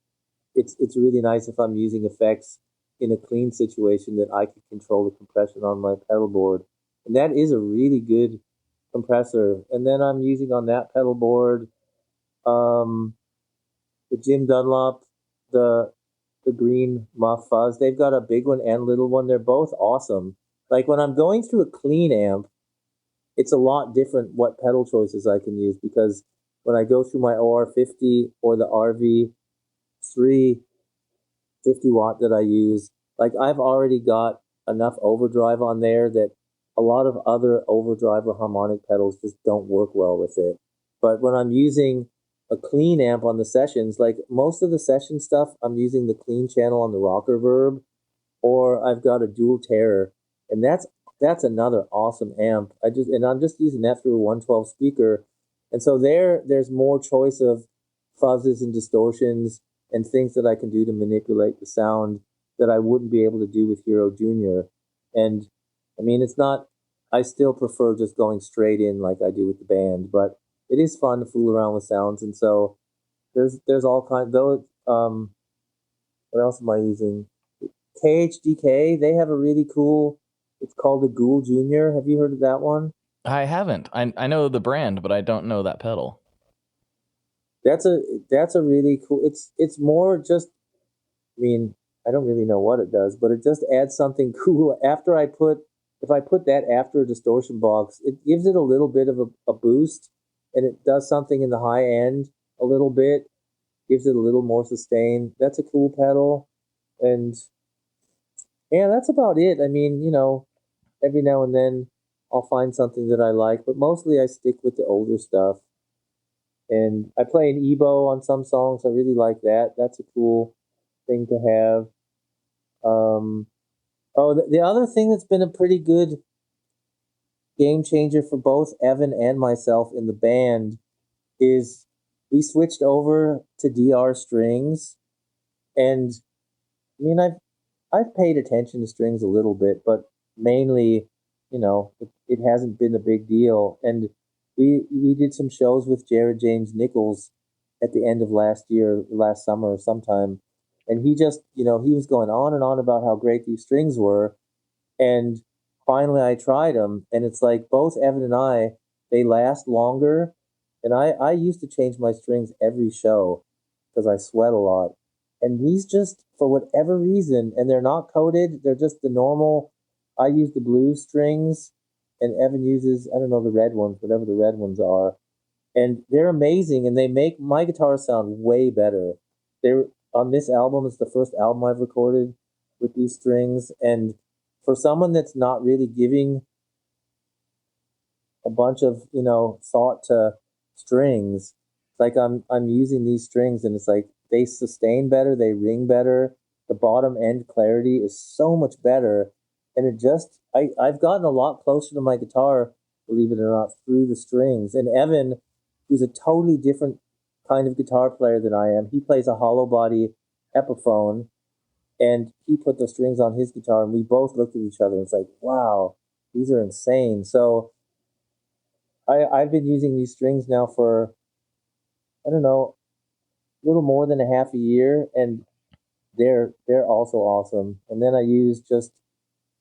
it's really nice if I'm using effects in a clean situation that I can control the compression on my pedal board, and that is a really good compressor. And then I'm using on that pedal board the Jim Dunlop, the green Muff Fuzz. They've got a big one and little one. They're both awesome. Like when I'm going through a clean amp, it's a lot different what pedal choices I can use because when I go through my OR50 or the RV3 50 watt that I use, like I've already got enough overdrive on there that a lot of other overdrive or harmonic pedals just don't work well with it. But when I'm using a clean amp on the sessions, like most of the session stuff, I'm using the clean channel on the Rocker Verb, or I've got a dual terror, and that's another awesome amp. I'm just using that through a 112 speaker, and so there's more choice of fuzzes and distortions and things that I can do to manipulate the sound that I wouldn't be able to do with Hero Jr. And I mean, it's not. I still prefer just going straight in like I do with the band, but it is fun to fool around with sounds, and so there's all kinds. Those what else am I using? KHDK, they have a really cool, it's called the Ghoul Junior. Have you heard of that one? I haven't. I know the brand, but I don't know that pedal. That's a really cool, it's more just, I mean, I don't really know what it does, but it just adds something cool. If I put that after a distortion box, it gives it a little bit of a boost, and it does something in the high end a little bit, gives it a little more sustain. That's a cool pedal. And yeah, that's about it. I mean, you know, every now and then I'll find something that I like, but mostly I stick with the older stuff. And I play an Ebo on some songs. I really like that. That's a cool thing to have. The other thing that's been a pretty good game changer for both Evan and myself in the band is we switched over to DR strings. And I mean, I've paid attention to strings a little bit, but mainly, you know, it hasn't been a big deal. And we did some shows with Jared James Nichols at the end of last summer or sometime, and he just, he was going on and on about how great these strings were, and finally I tried them, and it's like both Evan and I, they last longer, and I used to change my strings every show because I sweat a lot, and these just, for whatever reason, and they're not coated, they're just the normal. I use the blue strings, and Evan uses, I don't know, the red ones, whatever the red ones are. And they're amazing, and they make my guitar sound way better. They're on this album. It's the first album I've recorded with these strings. And for someone that's not really giving a bunch of, thought to strings, like I'm using these strings, and it's like they sustain better, they ring better. The bottom end clarity is so much better. And it just, I've gotten a lot closer to my guitar, believe it or not, through the strings. And Evan, who's a totally different kind of guitar player than I am, he plays a hollow body Epiphone, and he put the strings on his guitar, and we both looked at each other and it's like, wow, these are insane. So I've been using these strings now for, I don't know, a little more than a half a year, and they're also awesome. And then I use just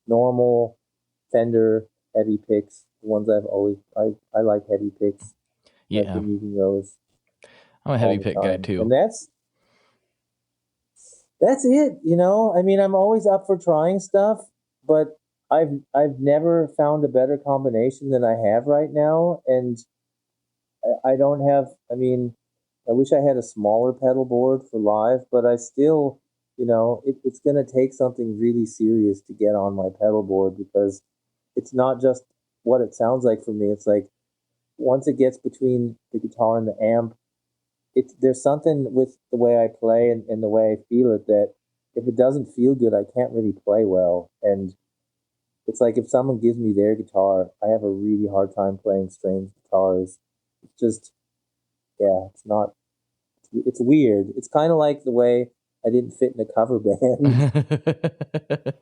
normal Fender heavy picks, the ones I've always, I like heavy picks. Yeah. I've been using those. I'm a heavy pick guy too. And that's it, I mean, I'm always up for trying stuff, but I've never found a better combination than I have right now. And I don't have, I mean, I wish I had a smaller pedal board for live, but I still, it's going to take something really serious to get on my pedal board, because it's not just what it sounds like for me. It's like once it gets between the guitar and the amp, there's something with the way I play and the way I feel it, that if it doesn't feel good, I can't really play well. And it's like if someone gives me their guitar, I have a really hard time playing strange guitars. It's just, yeah, it's weird. It's kind of like the way I didn't fit in a cover band.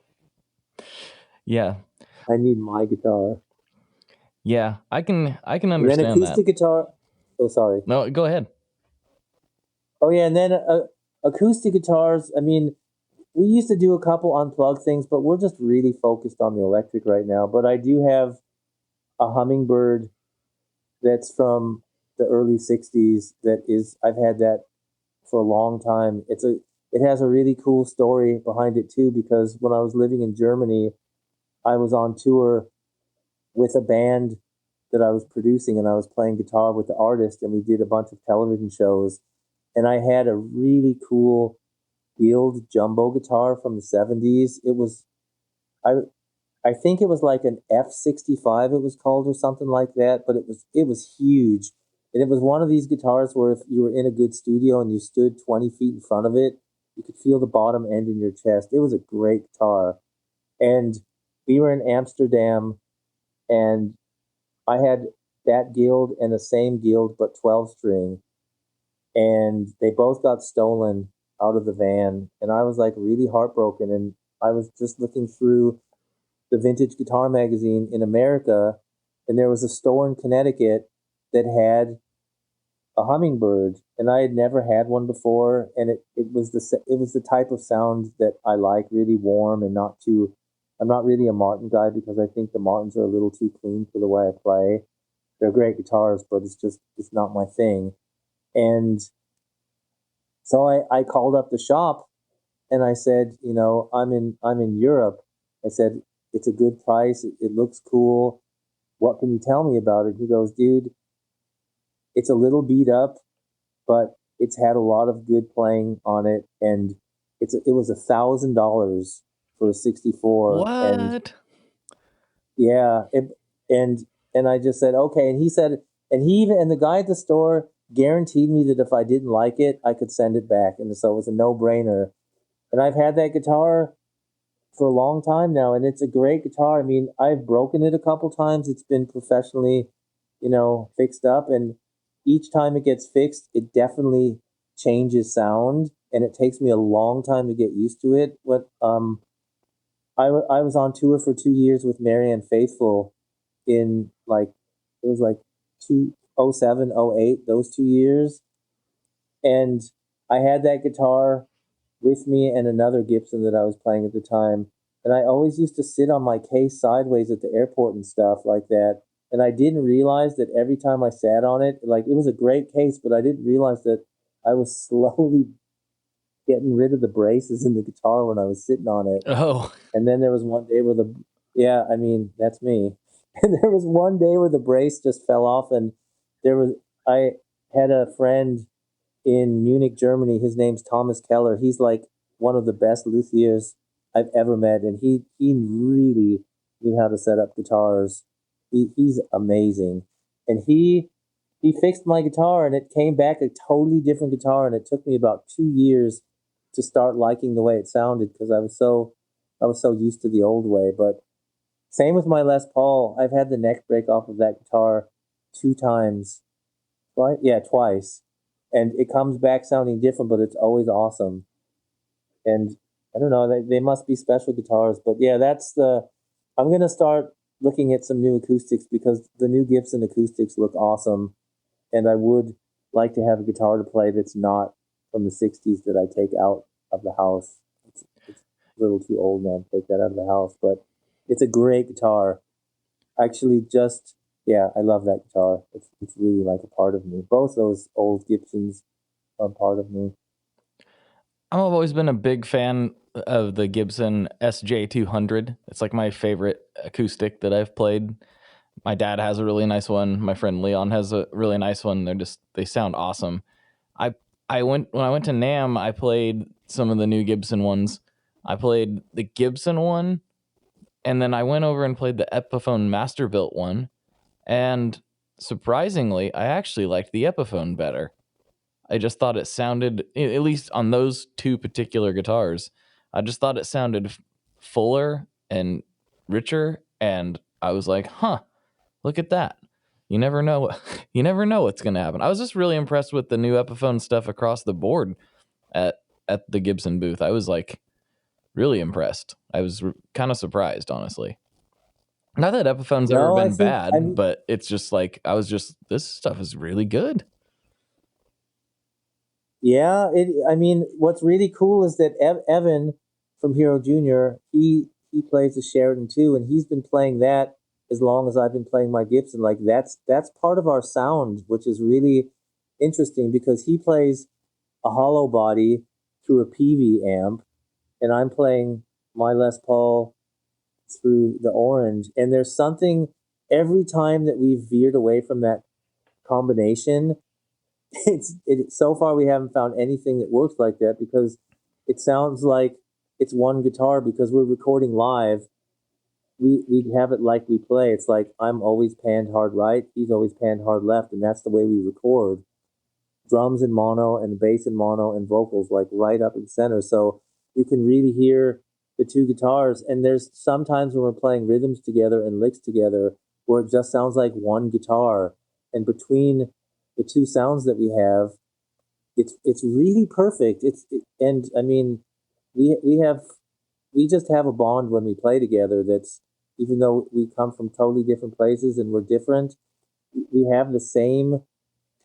Yeah. I need my guitar. Yeah, I can understand and then acoustic guitar. Oh, sorry. No, go ahead. Oh yeah, and then acoustic guitars. I mean, we used to do a couple unplugged things, but we're just really focused on the electric right now. But I do have a Hummingbird that's from the early '60s. I've had that for a long time. It has a really cool story behind it too, because when I was living in Germany, I was on tour with a band that I was producing, and I was playing guitar with the artist, and we did a bunch of television shows. And I had a really cool Guild jumbo guitar from the '70s. It was, I think it was like an F65 it was called, or something like that, but it was huge. And it was one of these guitars where if you were in a good studio and you stood 20 feet in front of it, you could feel the bottom end in your chest. It was a great guitar. And we were in Amsterdam, and I had that Guild and the same Guild but 12 string, and they both got stolen out of the van, and I was like really heartbroken. And I was just looking through the Vintage Guitar magazine in America, and there was a store in Connecticut that had a Hummingbird, and I had never had one before, and it was the type of sound that I like, really warm and not too. I'm not really a Martin guy, because I think the Martins are a little too clean for the way I play. They're great guitars, but it's not my thing. And so I called up the shop, and I said, I'm in Europe. I said, it's a good price. It looks cool. What can you tell me about it? He goes, dude, it's a little beat up, but it's had a lot of good playing on it, and it was $1,000 for a 64. What? And yeah, and I just said okay, and he said, and the guy at the store guaranteed me that if I didn't like it, I could send it back, and so it was a no-brainer. And I've had that guitar for a long time now, and it's a great guitar. I mean, I've broken it a couple times. It's been professionally, fixed up, and each time it gets fixed, it definitely changes sound, and it takes me a long time to get used to it. But I was on tour for 2 years with Marianne Faithfull in it was like 07, 08, those 2 years. And I had that guitar with me and another Gibson that I was playing at the time. And I always used to sit on my case sideways at the airport and stuff like that. And I didn't realize that every time I sat on it, like it was a great case, but I didn't realize that I was slowly getting rid of the braces in the guitar when I was sitting on it. Oh, And then there was one day where yeah, I mean, that's me. And there was one day where the brace just fell off, and I had a friend in Munich, Germany. His name's Thomas Keller. He's like one of the best luthiers I've ever met, and he really knew how to set up guitars. He's amazing, and he fixed my guitar, and it came back a totally different guitar. And it took me about 2 years to start liking the way it sounded because I was so used to the old way. But same with my Les Paul. I've had the neck break off of that guitar 2 times. Right? Yeah, twice. And it comes back sounding different, but it's always awesome. And I don't know, they must be special guitars. But yeah, I'm going to start looking at some new acoustics because the new Gibson acoustics look awesome. And I would like to have a guitar to play that's not from the 60s that I take out of the house. It's a little too old now to take that out of the house, but it's a great guitar. Actually, yeah, I love that guitar. It's really like a part of me. Both those old Gibsons are part of me. I've always been a big fan of the Gibson SJ200. It's like my favorite acoustic that I've played. My dad has a really nice one. My friend Leon has a really nice one. They sound awesome. When I went to NAMM, I played some of the new Gibson ones. I played the Gibson one, and then I went over and played the Epiphone Masterbuilt one. And surprisingly, I actually liked the Epiphone better. I just thought it sounded, at least on those 2 particular guitars, I just thought it sounded fuller and richer. And I was like, look at that. You never know. You never know what's going to happen. I was just really impressed with the new Epiphone stuff across the board at the Gibson booth. I was like really impressed. I was kind of surprised, honestly. Not that Epiphone's ever been bad, but it's just like, this stuff is really good. Yeah, what's really cool is that Evan from Hero Jr., he plays the Sheridan too, and he's been playing that as long as I've been playing my Gibson. Like that's part of our sound, which is really interesting because he plays a hollow body through a PV amp, and I'm playing my Les Paul through the orange. And there's something every time that we've veered away from that combination, so far we haven't found anything that works like that because it sounds like it's one guitar because we're recording live. We have it like we play. It's like I'm always panned hard right, he's always panned hard left, and that's the way we record. Drums in mono and bass in mono and vocals like right up in center. So you can really hear the 2 guitars. And there's sometimes when we're playing rhythms together and licks together where it just sounds like one guitar. And between the 2 sounds that we have, it's really perfect. We just have a bond when we play together that's, even though we come from totally different places and we're different, we have the same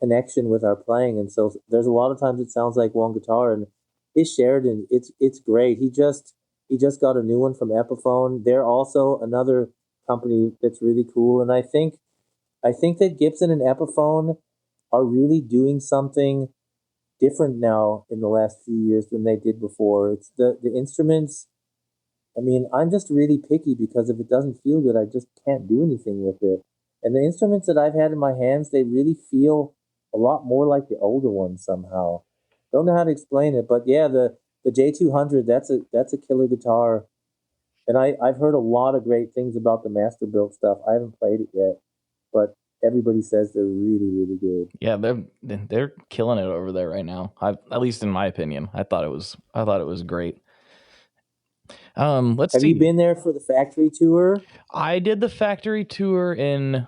connection with our playing. And so there's a lot of times it sounds like one guitar. And his Sheridan, it's great. He just got a new one from Epiphone. They're also another company that's really cool. And I think that Gibson and Epiphone are really doing something different now in the last few years than they did before. It's the instruments. I mean, I'm just really picky because if it doesn't feel good, I just can't do anything with it. And the instruments that I've had in my hands, they really feel a lot more like the older ones somehow. Don't know how to explain it, but yeah, the J200, that's a killer guitar. And I've heard a lot of great things about the Masterbuilt stuff. I haven't played it yet, but everybody says they're really, really good. Yeah, they're killing it over there right now. At least in my opinion, I thought it was great. Have you been there for the factory tour? I did the factory tour in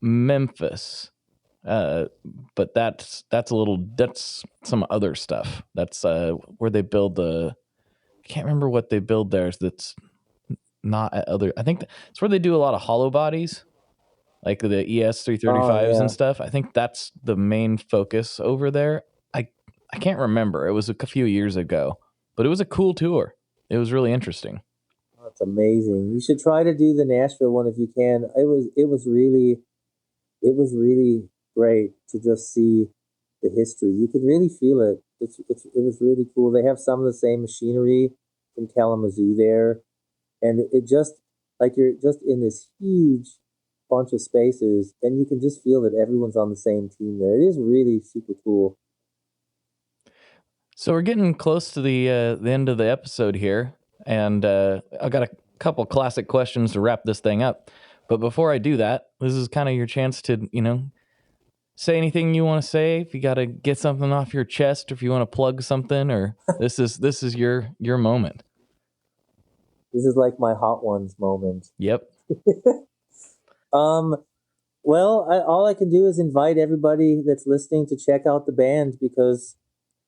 Memphis, but that's some other stuff. That's where they build I can't remember what they build there. That's not at other. I think it's where they do a lot of hollow bodies. like the ES335s and stuff. I think that's the main focus over there. I can't remember. It was a few years ago, but it was a cool tour. It was really interesting. That's amazing. You should try to do the Nashville one if you can. It was really great to just see the history. You could really feel it. It was really cool. They have some of the same machinery from Kalamazoo there, and it just like you're just in this huge bunch of spaces, and you can just feel that everyone's on the same team there. It is really super cool. So we're getting close to the end of the episode here, and I got a couple classic questions to wrap this thing up. But before I do that, this is kind of your chance to, say anything you want to say. If you got to get something off your chest, or if you want to plug something, or this is your moment. This is like my Hot Ones moment. Yep. Well, all I can do is invite everybody that's listening to check out the band, because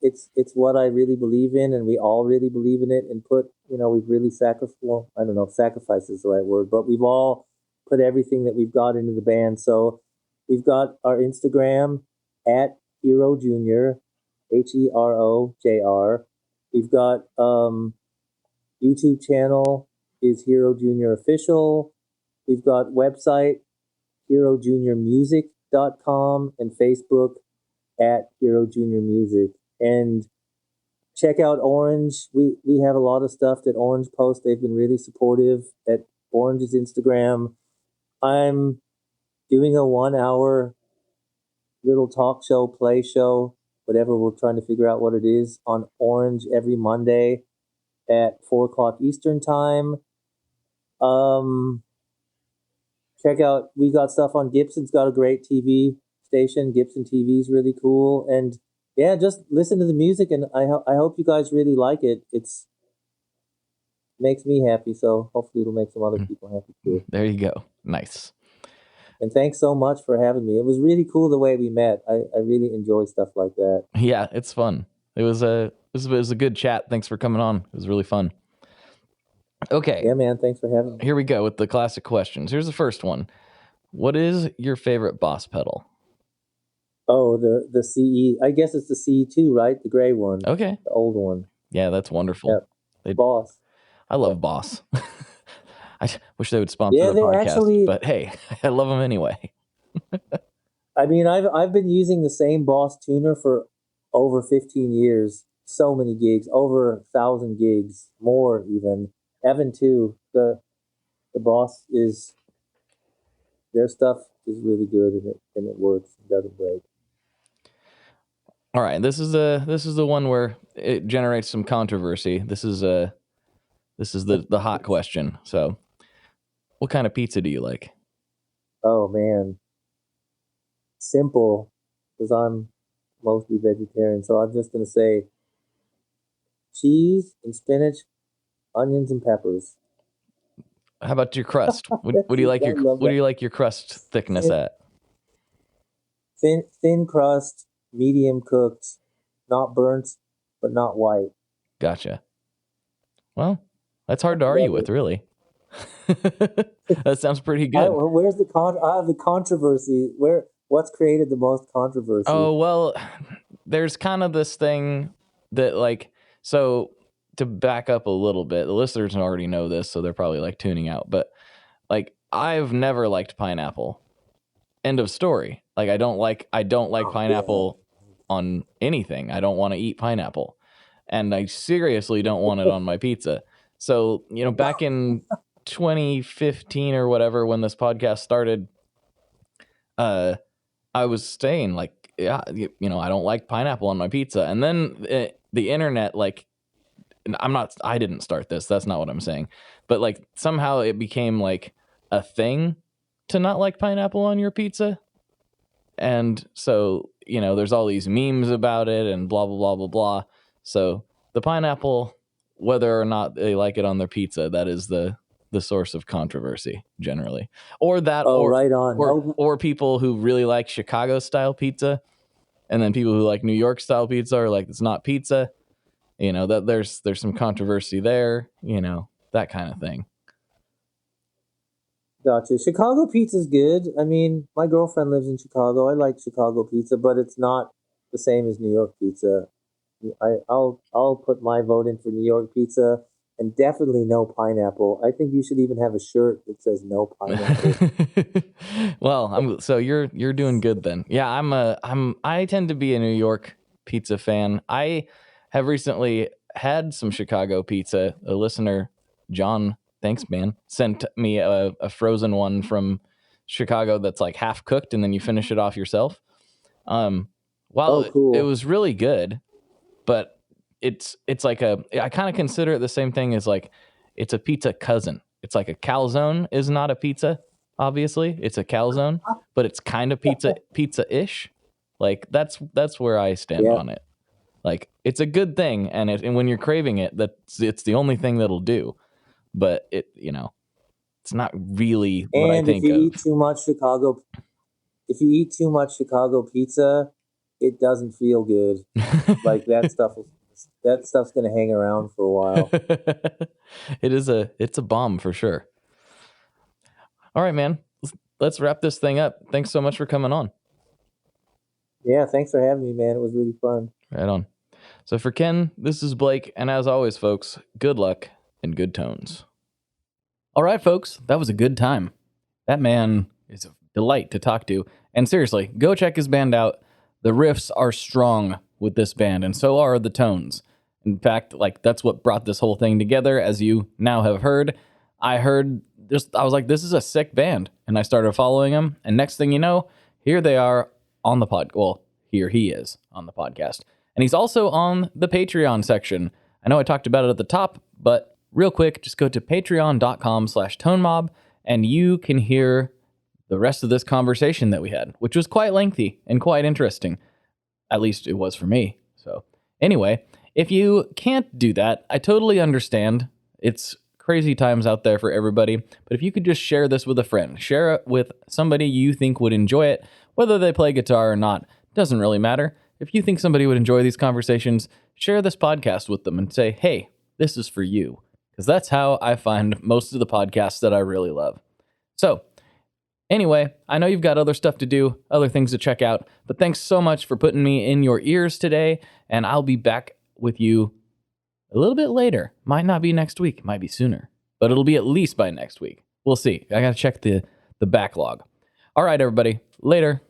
it's what I really believe in, and we all really believe in it, and we've really sacrificed. Well, I don't know if sacrifice is the right word, but we've all put everything that we've got into the band. So we've got our Instagram at Hero Junior, HeroJr. We've got YouTube channel is Hero Junior Official. We've got website HeroJuniorMusic.com, and Facebook at Hero Junior Music. And check out Orange. We have a lot of stuff that Orange posts. They've been really supportive at Orange's Instagram. I'm doing a 1-hour little talk show, play show, whatever. We're trying to figure out what it is, on Orange every Monday at 4:00 Eastern time. Check out, we got stuff on Gibson's got a great TV station. Gibson TV is really cool. And yeah, just listen to the music, and I hope you guys really like it. It's makes me happy, so hopefully it'll make some other people happy too. There you go. Nice. And thanks so much for having me. It was really cool the way we met. I really enjoy stuff like that. Yeah, it's fun. It was a good chat. Thanks for coming on. It was really fun. Okay. Yeah, man. Thanks for having me. Here we go with the classic questions. Here's the first one. What is your favorite Boss pedal? Oh, the CE. I guess it's the CE2, right? The gray one. Okay. The old one. Yeah, that's wonderful. Yep. Boss. I love Boss. I wish they would sponsor the they podcast, actually, but hey, I love them anyway. I mean, I've been using the same Boss tuner for over 15 years. So many gigs, over 1,000 gigs, more even. Evan too. The Boss is, their stuff is really good, and it works. It doesn't break. All right, this is the one where it generates some controversy. This is the hot question. So, what kind of pizza do you like? Oh man, simple, because I'm mostly vegetarian. So I'm just gonna say cheese and spinach, onions and peppers. How about your crust? What do you like your crust thickness at? Thin crust, medium cooked, not burnt, but not white. Gotcha. Well, that's hard to argue with, really. That sounds pretty good. Where's the controversy? What's created the most controversy? Oh, well, there's kind of this thing that, so to back up a little bit, the listeners already know this, so they're probably tuning out. But I've never liked pineapple. End of story. I don't like pineapple on anything. I don't want to eat pineapple, and I seriously don't want it on my pizza. So, back in 2015 or whatever, when this podcast started, I was saying I don't like pineapple on my pizza. And then the internet, I didn't start this. That's not what I'm saying. But somehow it became a thing to not like pineapple on your pizza. And so, there's all these memes about it and blah, blah, blah, blah, blah. So the pineapple, whether or not they like it on their pizza, that is the source of controversy generally. Or that, right on. Or people who really like Chicago style pizza, and then people who like New York style pizza are like, it's not pizza. That there's some controversy there, that kind of thing. Gotcha. Chicago pizza's good. I mean, my girlfriend lives in Chicago. I like Chicago pizza, but it's not the same as New York pizza. I'll put my vote in for New York pizza, and definitely no pineapple. I think you should even have a shirt that says no pineapple. Well, so you're doing good then. Yeah, I tend to be a New York pizza fan. I have recently had some Chicago pizza. A listener, John, thanks man, sent me a frozen one from Chicago that's like half cooked and then you finish it off yourself. While Oh, cool. it was really good, but it's like I kind of consider it the same thing as like it's a pizza cousin. It's like a calzone is not a pizza, obviously. It's a calzone, but it's kind of pizza-ish. Like that's where I stand on it. Like it's a good thing, and when you're craving it, it's the only thing that'll do. But it's not really what I think if you of. eat too much Chicago pizza, it doesn't feel good. Like that stuff's gonna hang around for a while. It's a bomb for sure. All right, man. Let's wrap this thing up. Thanks so much for coming on. Yeah, thanks for having me, man. It was really fun. Right on. So for Ken, this is Blake, and as always, folks, good luck and good tones. All right, folks, that was a good time. That man is a delight to talk to. And seriously, go check his band out. The riffs are strong with this band, and so are the tones. In fact, like that's what brought this whole thing together, as you now have heard. I was like, this is a sick band, and I started following him, and next thing you know, here they are on the pod. Well, here he is on the podcast. And he's also on the Patreon section. I know I talked about it at the top, but real quick, just go to patreon.com/tonemob, and you can hear the rest of this conversation that we had, which was quite lengthy and quite interesting. At least it was for me. So anyway, if you can't do that, I totally understand. It's crazy times out there for everybody. But if you could just share this with a friend, share it with somebody you think would enjoy it, whether they play guitar or not, doesn't really matter. If you think somebody would enjoy these conversations, share this podcast with them and say, hey, this is for you. Because that's how I find most of the podcasts that I really love. So anyway, I know you've got other stuff to do, other things to check out, but thanks so much for putting me in your ears today, and I'll be back with you a little bit later. Might not be next week, might be sooner, but it'll be at least by next week. We'll see. I gotta check the backlog. All right, everybody, later.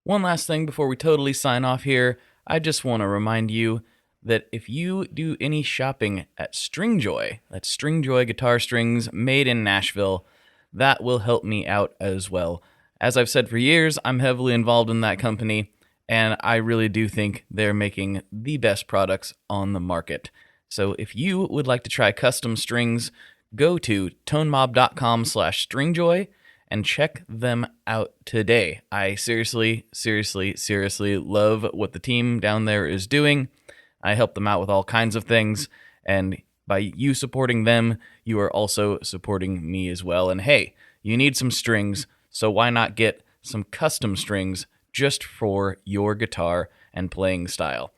One last thing before we totally sign off here, I just want to remind you that if you do any shopping at Stringjoy, that's Stringjoy guitar strings made in Nashville, that will help me out as well. As I've said for years, I'm heavily involved in that company, and I really do think they're making the best products on the market. So if you would like to try custom strings, go to tonemob.com/stringjoy and check them out today. I seriously love what the team down there is doing. I help them out with all kinds of things, and by you supporting them, you are also supporting me as well. And hey, you need some strings, so why not get some custom strings just for your guitar and playing style?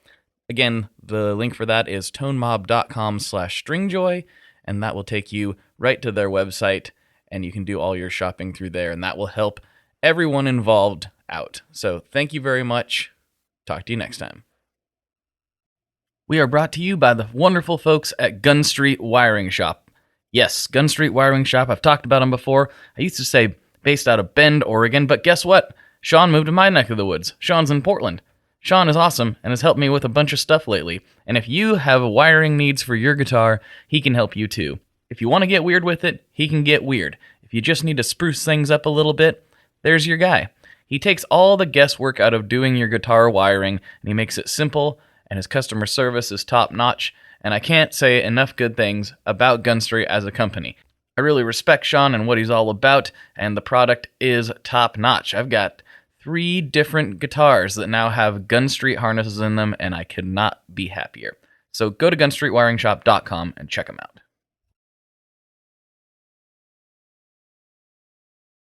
Again, the link for that is tonemob.com/stringjoy, and that will take you right to their website, and you can do all your shopping through there, and that will help everyone involved out. So thank you very much. Talk to you next time. We are brought to you by the wonderful folks at Gun Street Wiring Shop. Yes, Gun Street Wiring Shop. I've talked about them before. I used to say based out of Bend, Oregon, but guess what? Sean moved to my neck of the woods. Sean's in Portland. Sean is awesome and has helped me with a bunch of stuff lately. And if you have wiring needs for your guitar, he can help you too. If you want to get weird with it, he can get weird. If you just need to spruce things up a little bit, there's your guy. He takes all the guesswork out of doing your guitar wiring, and he makes it simple, and his customer service is top-notch, and I can't say enough good things about Gun Street as a company. I really respect Sean and what he's all about, and the product is top-notch. I've got 3 different guitars that now have Gun Street harnesses in them, and I could not be happier. So go to gunstreetwiringshop.com and check them out.